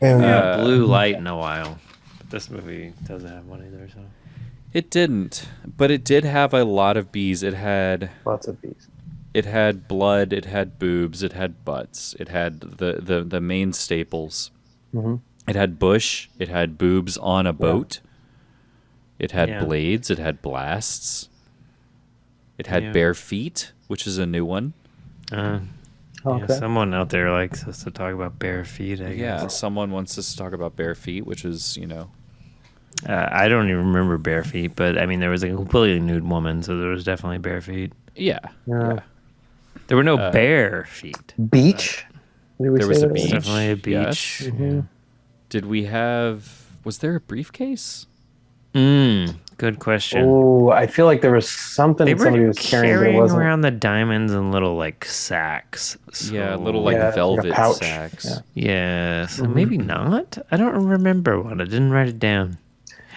And Blue light in a while. But this movie doesn't have one either. So It didn't, but it did have a lot of bees. It had Lots of bees. It had blood. It had boobs. It had butts. It had the main staples. Mm-hmm. It had bush. It had boobs on a boat. It had Yeah. blades. It had blasts. It had Yeah. bare feet, which is a new one. Okay. yeah, someone out there likes us to talk about bare feet. I Yeah, guess. someone wants us to talk about bare feet, which is, I don't even remember bare feet, but I mean there was a completely nude woman, so there was definitely bare feet. yeah. Yeah. There were no bare feet. Beach. Did we There say was a that? beach. Definitely a beach. Yes. Mm-hmm. Did we have? Was there a briefcase? Good question. Oh, I feel like there was something They somebody were was carrying, but it carrying wasn't. around the diamonds in little like sacks. Yeah, So- little like Yeah, like a velvet pouch. sacks. Yeah. Yeah, so Mm-hmm. maybe not. I don't remember one. I didn't write it down,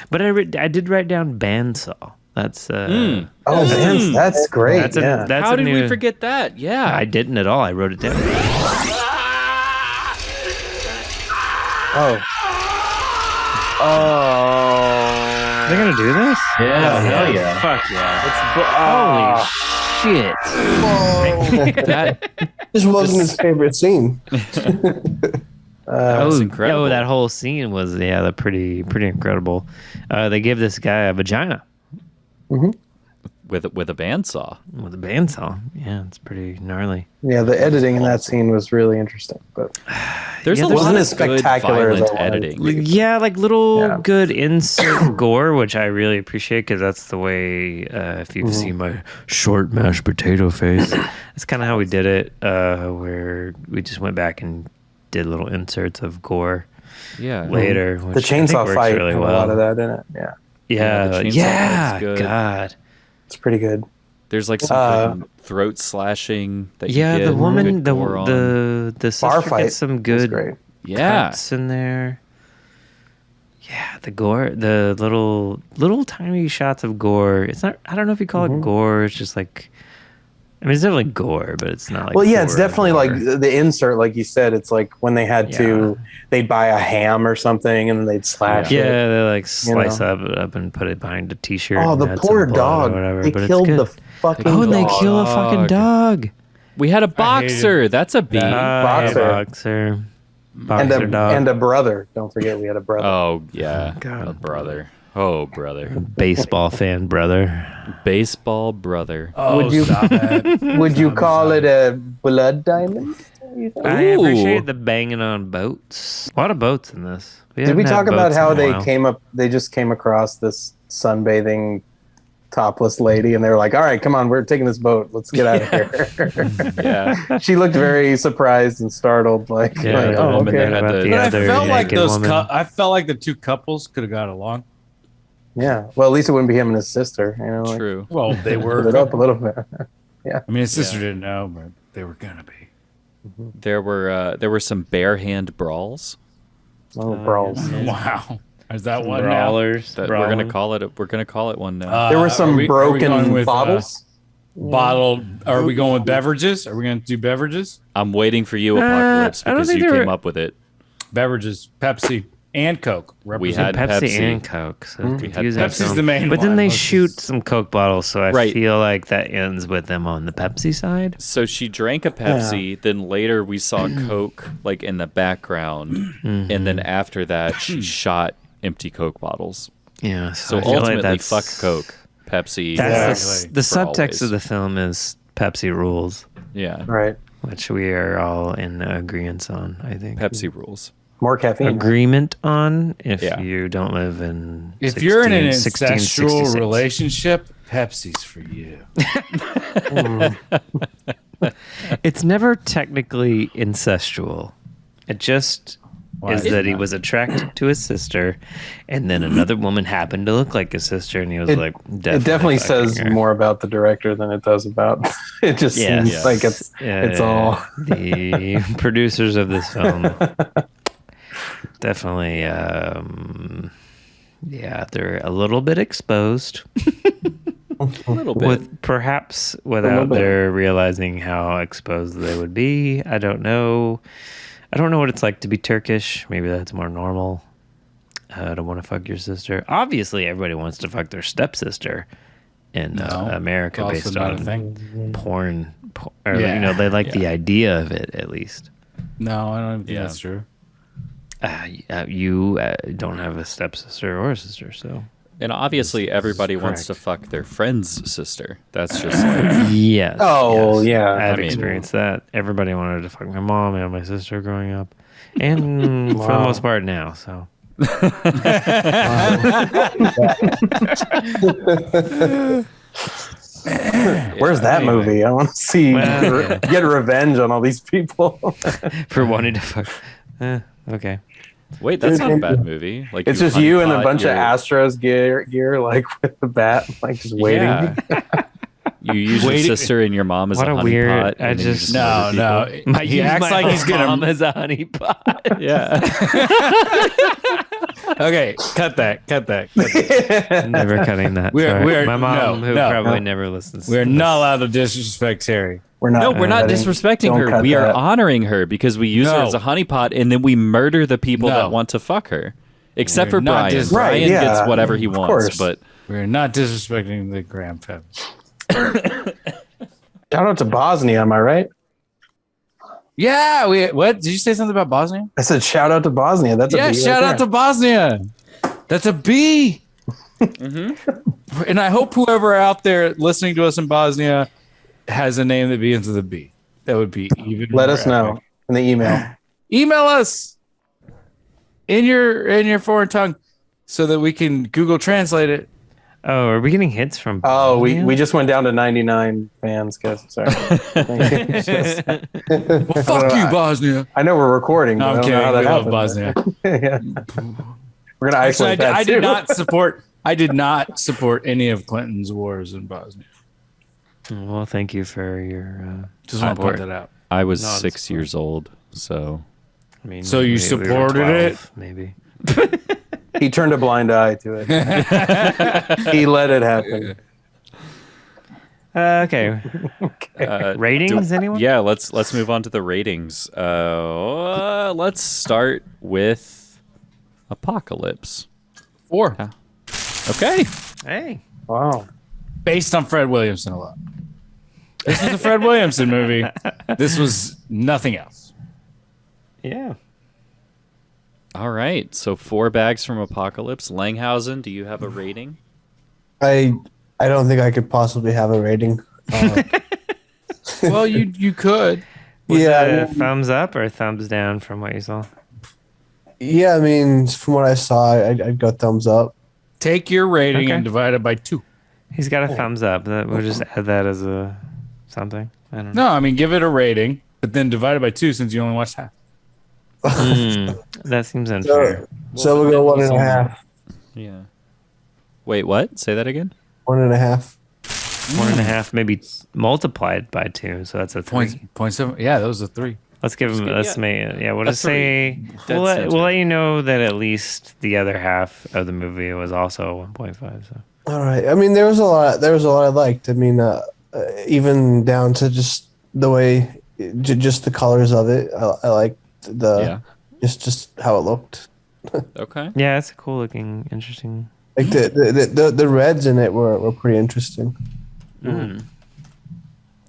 but I did write down bandsaw. That's Oh, man, that's great. That's a, yeah. that's How a did new, we forget that? Yeah. I didn't at all. I wrote it down. Oh. They're gonna do this? Yeah, hell yeah. Fuck yeah! Holy Holy shit! that this wasn't his favorite scene. that was incredible. Oh, that whole scene was pretty incredible. They give this guy a vagina with a bandsaw. with a bandsaw. Yeah, it's pretty gnarly. Yeah, the editing in that scene was really interesting, but There's Yeah, a there's- lot Wasn't of as spectacular good as I violent wanted. editing. Yeah, like little Yeah. good insert gore, which I really appreciate because that's the way. If you've seen my short mashed potato face, that's kind of how we did it. Where we just went back and did little inserts of gore Yeah. later. the which I think chainsaw works fight really had a well. lot of that in it. Yeah, Yeah, the chainsaw Yeah, fight's good. God. it's pretty good. There's like some fucking throat slashing that you Yeah, get the woman, good the gore on. the sister Bar fight gets some was good great. Yeah. cuts in there. Yeah, the gore, the little tiny shots of gore. It's not. I don't know if you call it gore. It's just like. I mean, it's definitely gore, but it's not like. Well, yeah, it's gore definitely gore. like the insert, like you said. It's like when they had to, they'd buy a ham or something and they'd slash Yeah, it. they like slice know. up and put it behind a t-shirt. Oh, and the add poor some blood dog! or whatever, They but it's killed good. the fucking Oh, and they dog. kill a fucking dog. We had a boxer. That's a bee. Boxer. Boxer. and Boxer dog. a brother. Don't forget, we had a brother. Oh yeah, God. a brother. Oh brother, Baseball fan brother. baseball brother. Oh, Would you- stop it. Would you call it a blood diamond? I Ooh. appreciate the banging on boats. A lot of boats in this. Did we haven't had talk about boats how in a they while. came up? They just came across this sunbathing topless lady, and they were like, "All right, come on, we're taking this boat. Let's get out of here." Yeah. She looked very surprised and startled, like, Yeah, like, the "Oh, woman okay." that had But the But I other felt like naked those. woman. I felt like the two couples could have got along. Yeah. Well, at least it wouldn't be him and his sister. You know, like, True. Well, they put were. it up a little bit. I mean, his sister didn't know, but they were gonna be. There were some bare hand brawls. Oh, brawls. Wow. Is that Some one now? brawlers. We're brawling. gonna call it. We're gonna call it one now. There were some are we broken going with, bottles. Bottled. Are we going with beverages? Are we going to do beverages? I'm waiting for you, Apocalypse, I don't because think you there came were- up with it. Beverages, Pepsi and Coke. We had Pepsi, Pepsi. and Coke. So We had confusing. Pepsi's the main But one. then they Let's shoot just- some Coke bottles, so I Right. feel like that ends with them on the Pepsi side. So she drank a Pepsi. Then later we saw Coke like in the background, and then after that she shot empty Coke bottles. Yeah. So I feel like ultimately, that's, fuck Coke, Pepsi. That's the for subtext always. of the film is Pepsi rules, Yeah, Right. which we are all in agreement on. I think Pepsi rules. More caffeine. agreement on if Yeah. you don't live in. If you're in an 1666. incestual relationship, Pepsi's for you. It's never technically incestual. It just is that he was attracted to his sister, and then another woman happened to look like his sister, and he was like, It definitely fucking says her. more about the director than it does about. It just Yes. seems like it's all. The producers of this film definitely, they're a little bit exposed. A little bit. Perhaps without bit. their realizing how exposed they would be. I don't know. I don't know what it's like to be Turkish. Maybe that's more normal. I don't want to fuck your sister. Obviously, everybody wants to fuck their stepsister in America, also based not a on thing. porn. Or, Yeah, they like the idea of it, at least. No, I don't think Yeah. that's true. You don't have a stepsister or a sister, so. And obviously, everybody wants to fuck their friend's sister. That's just like, Yes. Oh, yes. yeah. I've I mean- experienced that. Everybody wanted to fuck my mom and my sister growing up, and for the Wow. most part now. So Where's that anyway. movie? I want to see Well, yeah. get revenge on all these people. for wanting to fuck, okay. wait, that's not a bad movie. Like It's just you and a honeypot bunch of your- Astros gear, like with the bat, like just waiting. Yeah. You use your Waiting- sister and your mom as What a a honeypot. weird- and I then you just- No, murder people. no. He acts like he's gonna. mom as a honeypot. Yeah. Okay, cut that. Never cutting that. We're- Sorry. we're- my mom, no, who no, probably no. never listens. We're to not this. allowed to disrespect Terry. We're not. No, we're not cutting. disrespecting Don't her. cut We are that. honoring her because we use her No. as a honeypot, and then we murder the people No. that want to fuck her. Except We're for not Brian. dis- Right, Brian yeah, gets whatever he of wants, course. but We're not disrespecting the Graham family. Shout out to Bosnia. Am I right? Yeah, what? Did you say something about Bosnia? I said shout out to Bosnia. That's Yeah, a B shout right out to Bosnia. That's a B. Mm-hmm. And I hope whoever out there listening to us in Bosnia has a name that begins with a B. That would be even. Let more us know epic. in the email. Email us in your foreign tongue so that we can Google Translate it. Oh, are we getting hits from? Oh, Bosnia? we just went down to 99 fans, guys. Sorry. Well, fuck you, Bosnia. I know we're recording. No, but I'm I don't kidding. know how that We love happened. Bosnia. Yeah. We're gonna Actually, isolate that I too. did not support. I did not support any of Clinton's wars in Bosnia. Well, thank you for your. Just want to point support. that out. I was No, 6 support. years old, so I mean, So you were supported 12, maybe. He turned a blind eye to it. He let it happen. Okay. Ratings, anyone? Yeah, let's move on to the ratings. Let's start with Apocalypse. 4. Okay. Hey. Wow. Based on Fred Williamson a lot. This was a Fred Williamson movie. This was nothing else. Yeah. All right. So 4 bags from Apocalypse. Langhausen, do you have a rating? I don't think I could possibly have a rating. Well, you could. Was Yeah, it I a mean- thumbs up or thumbs down from what you saw? Yeah, I mean, from what I saw, I'd go thumbs up. Take your rating Okay. and divide it by 2. He's got a thumbs up. We'll just add that as a something. I don't know. No, I mean give it a rating, but then divide it by 2 since you only watched half. That seems unfair. So we'll go 1.5. Yeah. Wait, what? Say that again? 1.5. 1.5, maybe multiplied by 2, so that's a 3. Point 7. Yeah, that was a 3. Let's give him. Let's make it. Yeah, we'll just say. Dead center. We'll let you know that at least the other half of the movie was also 1.5. So. All right. I mean, there was a lot I liked. I mean, even down to just the way, just the colors of it. I liked just how it looked. Okay. Yeah, it's a cool looking, interesting. Like the reds in it were pretty interesting. Mm.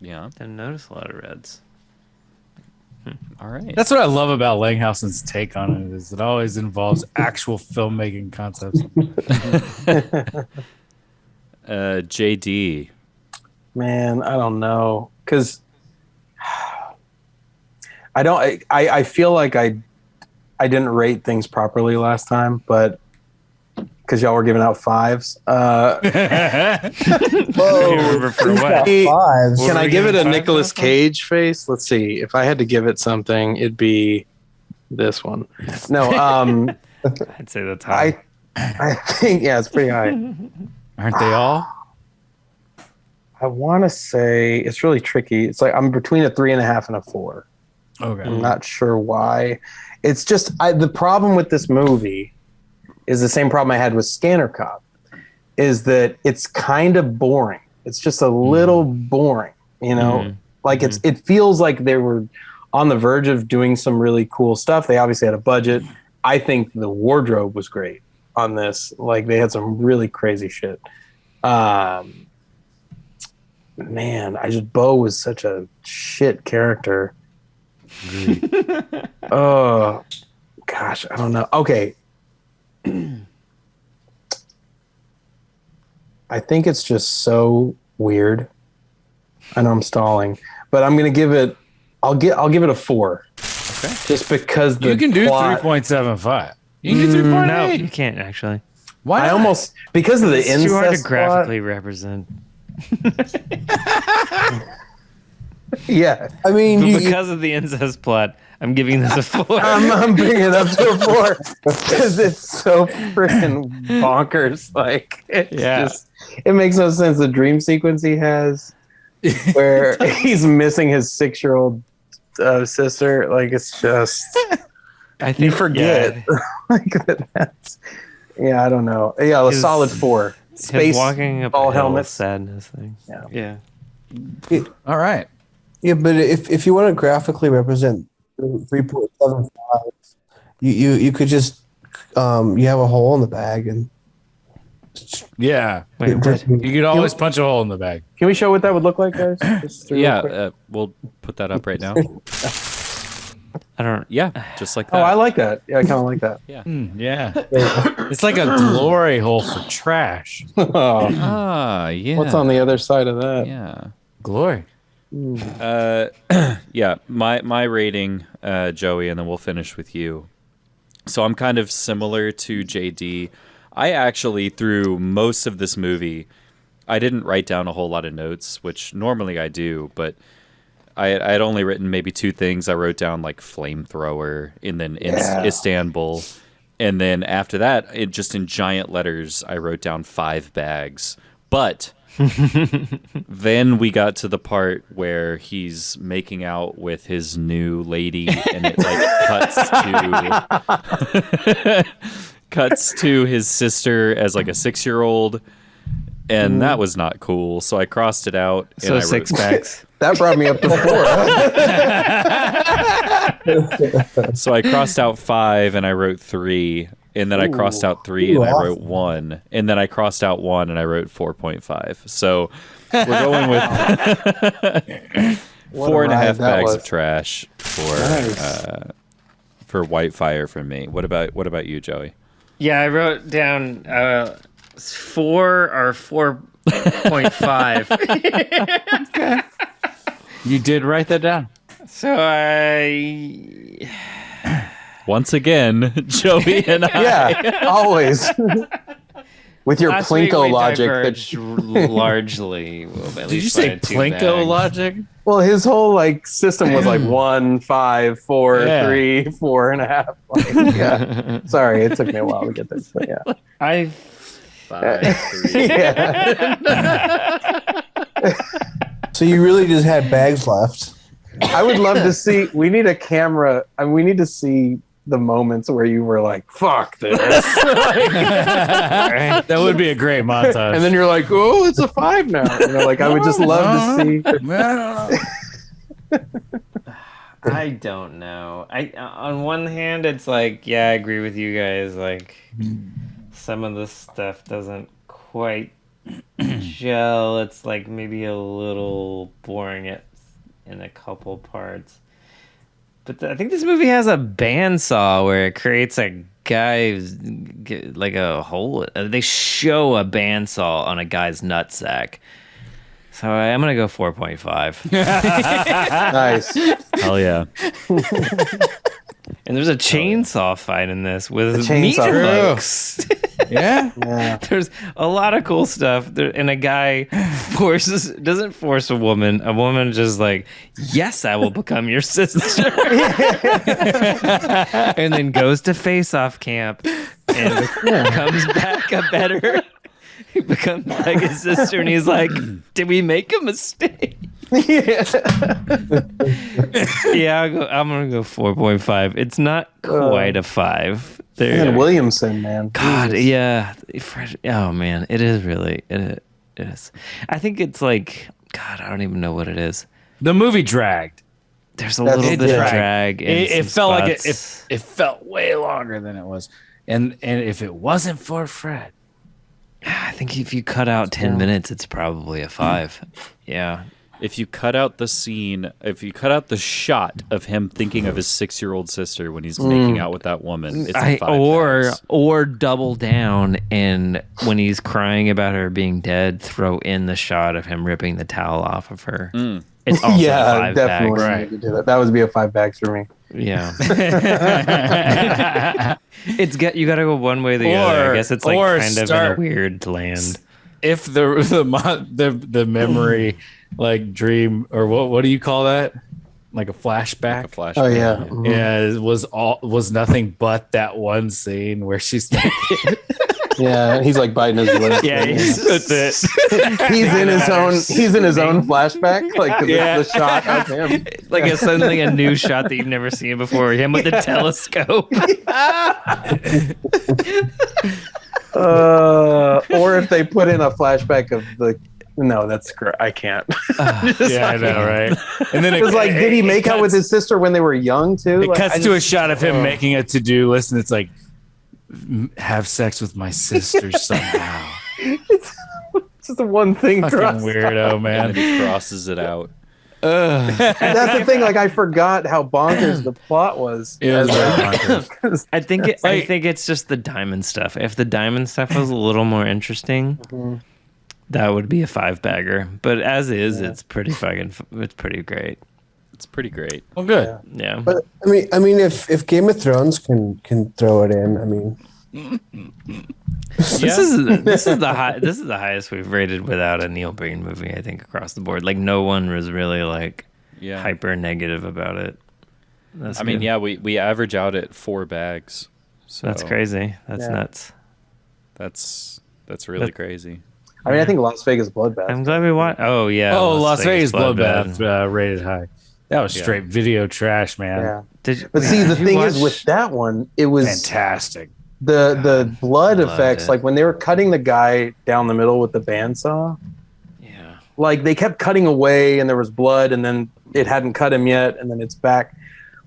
Yeah. Didn't notice a lot of reds. All right. That's what I love about Langhausen's take on it, is it always involves actual filmmaking concepts. JD. Man, I don't know, because I feel like I didn't rate things properly last time, but because y'all were giving out 5s. Remember for what? Fives. Can I give it a 5 Nicolas last time? Cage face? Let's see. If I had to give it something, it'd be this one. No, I'd say that's high. I think it's pretty high. Aren't they all? I want to say it's really tricky. It's like I'm between a 3.5 and a 4. Okay. I'm not sure why. It's just the problem with this movie is the same problem I had with Scanner Cop, is that it's kind of boring. It's just a little boring, you know. Like it feels like they were on the verge of doing some really cool stuff. They obviously had a budget. I think the wardrobe was great on this. Like they had some really crazy shit. Man, Bo was such a shit character. Oh gosh, I don't know. Okay. I think it's just so weird. I know I'm stalling, but I'm gonna give it. I'll give it a 4. Okay. Just because You can do plot, 3.75. You can do 3.8. No, you can't actually. Why not? I almost because of the It's incest too hard to plot- graphically represent. Yeah, I mean, But because of the incest plot, I'm giving this a 4. I'm bringing it up to a 4 because it's so freaking bonkers. Like, it makes no sense. The dream sequence he has, where he's missing his 6-year-old sister. Like, it's just I think you forget. Like that's I don't know. Yeah, a solid 4. Space walking up ball a hill helmet. sadness thing. Yeah. All right. Yeah, but if you want to graphically represent 3.75, you could just you have a hole in the bag and Yeah. Wait, what? You could always punch a hole in the bag. Can we show what that would look like, guys? Just real quick. Yeah, we'll put that up right now. I don't. Yeah, just like that. Oh, I like that. Yeah, I kind of like that. Yeah. Yeah. It's like a glory hole for trash. Oh, Ah, yeah. what's on the other side of that? Yeah. Glory. Yeah, my rating, Joey, and then we'll finish with you. So I'm kind of similar to JD. I actually, through most of this movie, I didn't write down a whole lot of notes, which normally I do, but I had only written maybe 2 things. I wrote down like flamethrower and then Istambul. And then after that, just in giant letters, I wrote down 5 bags. But then we got to the part where he's making out with his new lady, and it like cuts to his sister as like a 6-year-old, and that was not cool. So I crossed it out. And So I 6 wrote, bags. That brought me up to 4. So I crossed out 5 and I wrote 3. And then I crossed out 3 and I wrote 1. And then I crossed out 1 and I wrote 4.5. So we're going with 4.5 bags of trash for Whitefire from me. What about you, Joey? Yeah, I wrote down 4 or 4.5. You did write that down. So I. Once again, Joey and I. Yeah, always. With your Last week Plinko we logic. diverged largely. Well, at Did least you say by 2 Plinko bags. logic? Well, his whole like system was like 1, 5, 4, Yeah. 3, 4.5. Like, yeah. Sorry, it took me a while to get this, but yeah. I 5, 3. Yeah. so you really just had bags left. I would love to see. We need a camera. I mean, we need to see the moments where you were like, "Fuck this," That would be a great montage. and then you're like, "Oh, it's a 5 now." You know, like I would just love to see. I don't know. On one hand, it's like, yeah, I agree with you guys. Like, some of the stuff doesn't quite gel. It's like maybe a little boring in a couple parts. But I think this movie has a bandsaw where it creates a guy like a hole. They show a bandsaw on a guy's nutsack. So I'm gonna go 4.5. Nice. Hell yeah. And there's a chainsaw fight in this with The meat chainsaw hooks. Yeah. Yeah. There's a lot of cool stuff there, and a guy doesn't force a woman. A woman just like, yes, I will become your sister, and then goes to face-off camp and comes back a better. He becomes like his sister, and he's like, did we make a mistake? Yeah, I'm gonna go 4.5. It's not quite a 5. And Williamson, man. God, Jesus. yeah. Oh man, it is really. It is. I think it's like, God, I don't even know what it is. The movie dragged. There's a little bit of drag. It felt like spots. it felt way longer than it was, and if it wasn't for Fred, I think if you cut out 10 minutes, it's probably a 5. Yeah. If you cut out the scene, if you cut out the shot of him thinking of his 6-year-old sister when he's making out with that woman, it's a 5 bags. Or double down, and when he's crying about her being dead, throw in the shot of him ripping the towel off of her. It's also Yeah, a 5 definitely. bag. Right. Do that. That would be a 5 bags for me. Yeah. You got to go one way or the other. I guess it's like kind of in a weird land. If the memory like dream or what do you call that? Like a flashback. Like a flashback. Oh yeah. Mm-hmm. Yeah, it was nothing but that one scene where she's Yeah, he's like biting his lip. Yeah, that's it. He's in his own. He's in his own flashback. Like the shot of him. Like it's suddenly a new shot that you've never seen before. Him with the telescope. Or if they put in a flashback of the. No, that's correct. I can't. Yeah, I know, right? And then it was like, did he make out with his sister when they were young too? It Like, cuts to a shot of him making a to-do list, and it's like, have sex with my sister somehow. It's just the one thing. Fucking weirdo, man. And then he crosses it out. That's the thing. Like I forgot how bonkers the plot was. It was very bonkers. I think it's just the diamond stuff. If the diamond stuff was a little more interesting, that would be a 5-bagger. But as is, it's pretty great. It's pretty great. Well, good. Yeah. But I mean, if Game of Thrones can throw it in, I mean, This is the highest we've rated without a Neil Breen movie, I think, across the board. Like no one was really like hyper negative about it. I mean, we average out at 4 bags. So that's crazy. That's nuts. That's really crazy. I mean, I think Las Vegas Bloodbath. I'm glad we watched. Oh yeah. Oh, Las Vegas Bloodbath rated high. That was straight video trash, man. Yeah. But see, the thing is with that one, it was fantastic. The blood effects, like when they were cutting the guy down the middle with the bandsaw. Yeah. Like they kept cutting away, and there was blood, and then it hadn't cut him yet, and then it's back.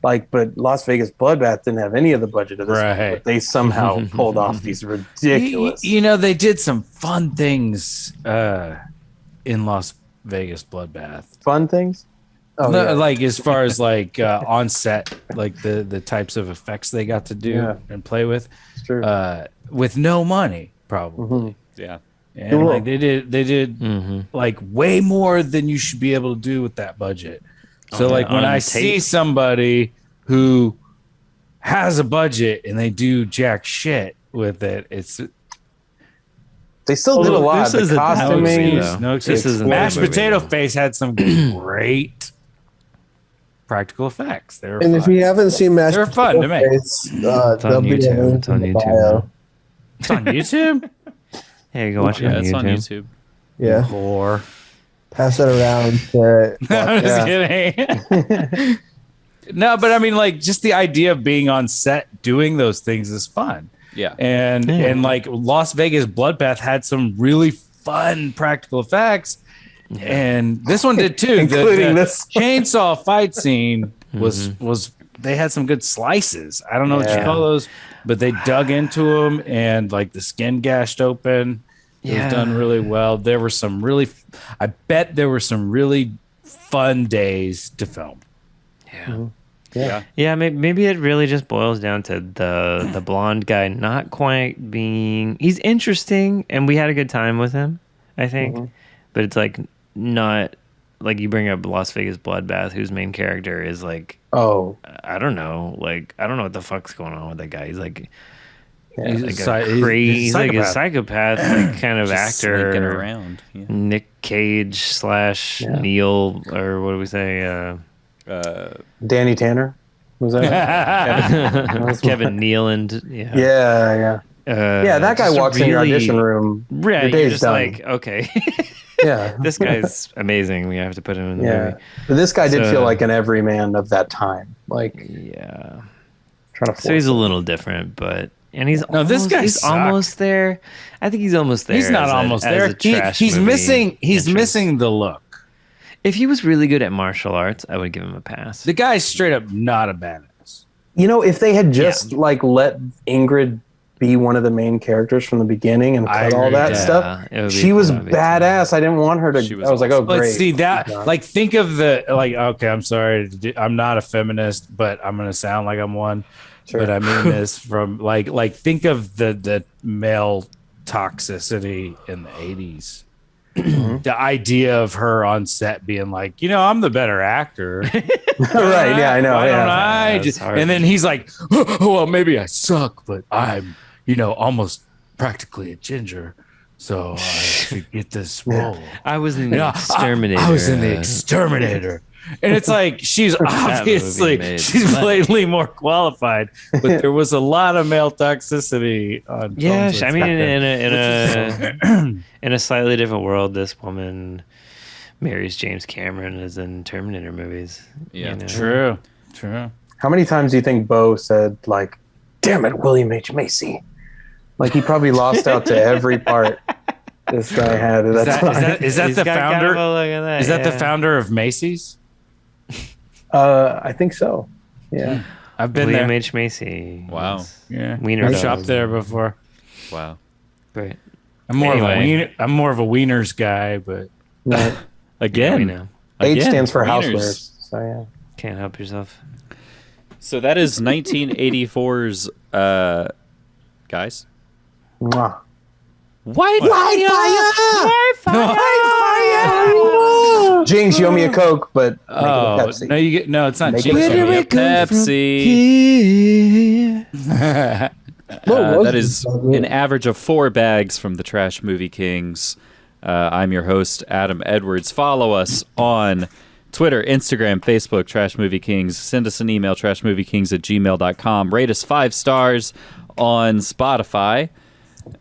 Like, but Las Vegas Bloodbath didn't have any of the budget of this, but they somehow pulled off these ridiculous. You know, they did some fun things in Las Vegas Bloodbath. Fun things? Oh, no, yeah. like as far as like on set, like the types of effects they got to do and play with, with no money, probably. Yeah, and like they did like way more than you should be able to do with that budget. So like when I see somebody who has a budget and they do jack shit with it, it's they still did a lot. The costuming, Mashed Potato Face had some great practical effects. They were and fun. if you haven't seen Mashed They're fun to make. Face, it's on YouTube. It's on YouTube. It's on YouTube. Yeah, you go watch it on it's YouTube. on YouTube. Yeah. Whore. pass it around. I'm just kidding. No, but I mean, like, just the idea of being on set doing those things is fun. Yeah. And like Las Vegas Bloodbath had some really fun practical effects. Yeah. And this one did too. Including this chainsaw fight scene was they had some good slices. I don't know what you call those, but they dug into them and like the skin gashed open. It was done really well. There were some really, I bet there were some really fun days to film. Yeah. Maybe it really just boils down to the blonde guy not quite being. He's interesting, and we had a good time with him, I think. But it's like not like you bring up Las Vegas Bloodbath, whose main character is like, I don't know, like I don't know what the fuck's going on with that guy. He's like. He's like a psychopath, like kind of actor. Around. Yeah. Nick Cage / Neil, or what do we say? Danny Tanner, was that? Kevin Nealon. Yeah. That guy walks in your audition room. Yeah, your you're day's just done. like, okay. Yeah, this guy's amazing. We have to put him in the movie. But this guy did feel like an everyman of that time. Like, trying to. So he's a little different, but. And he's he's almost there. I think he's almost there. He's not almost there. He's missing. He's missing the look. If he was really good at martial arts, I would give him a pass. The guy's straight up not a badass. You know, if they had just like let Ingrid be one of the main characters from the beginning and cut all that stuff, she was badass. I didn't want her to. I was like, oh, great. But see that, like, think of the like. Okay, I'm sorry. I'm not a feminist, but I'm gonna sound like I'm one. Sure. But I mean this from like think of the male toxicity in the 80s. The idea of her on set being like, I'm the better actor. Right. Yeah, I know. Why don't I just, and then he's like, oh, well, maybe I suck, but I'm, almost practically a ginger. So I should get this role. I was in the Exterminator. I was in the Exterminator. And it's like she's obviously blatantly more qualified, but there was a lot of male toxicity on. Yeah, I mean, in a slightly different world, this woman marries James Cameron as in Terminator movies. Yeah, true. How many times do you think Bo said like, "Damn it, William H. Macy"? Like he probably lost out to every part this guy had. Is that the founder? Is that the founder of Macy's? I think so. Yeah, I've been William there. H. Macy. Wow. Yeah, Wiener I shopped there before. Wow. Great. I'm more of a wieners guy, but again, H stands for housewares. So yeah, can't help yourself. So that is 1984's guys. Mwah. Wi-Fi! Jinx, you owe me a Coke, but make it a Pepsi. No, you get it's not Make Jinx. it a You get Pepsi. What was That is an average of 4 bags from the Trash Movie Kings. I'm your host, Adam Edwards. Follow us on Twitter, Instagram, Facebook, Trash Movie Kings. Send us an email, trashmoviekings@gmail.com. Rate us 5 stars on Spotify.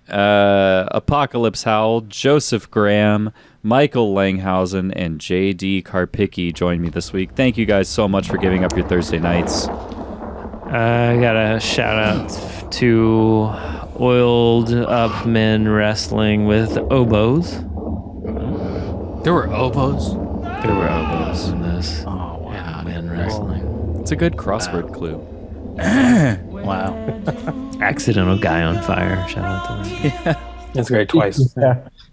Apocalypse Howl, Joseph Graham, Michael Langhausen, and J.D. Karpicki joined me this week. Thank you guys so much for giving up your Thursday nights. I got a shout out to oiled up men wrestling with oboes. There were oboes? There were oboes in this. Oh, wow. Yeah, men wrestling. It's a good crossword clue. Wow. Accidental guy on fire. Shout out to them. Yeah. That's great. Twice.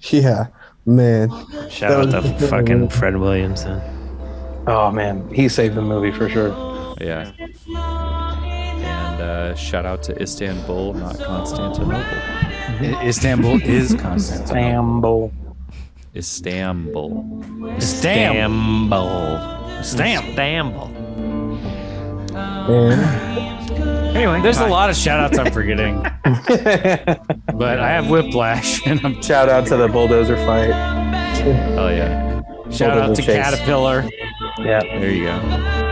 Yeah, man. Shout out to fucking Fred Williamson. Oh man, he saved the movie for sure. Yeah. And shout out to Istambul, not Constantinople. Istanbul is Constantinople. Istanbul. Istanbul. Anyway, there's a lot of shout outs I'm forgetting. But I have whiplash and I'm Shout out to the bulldozer fight. Oh yeah. shout out to Chase. Caterpillar. Yeah. There you go.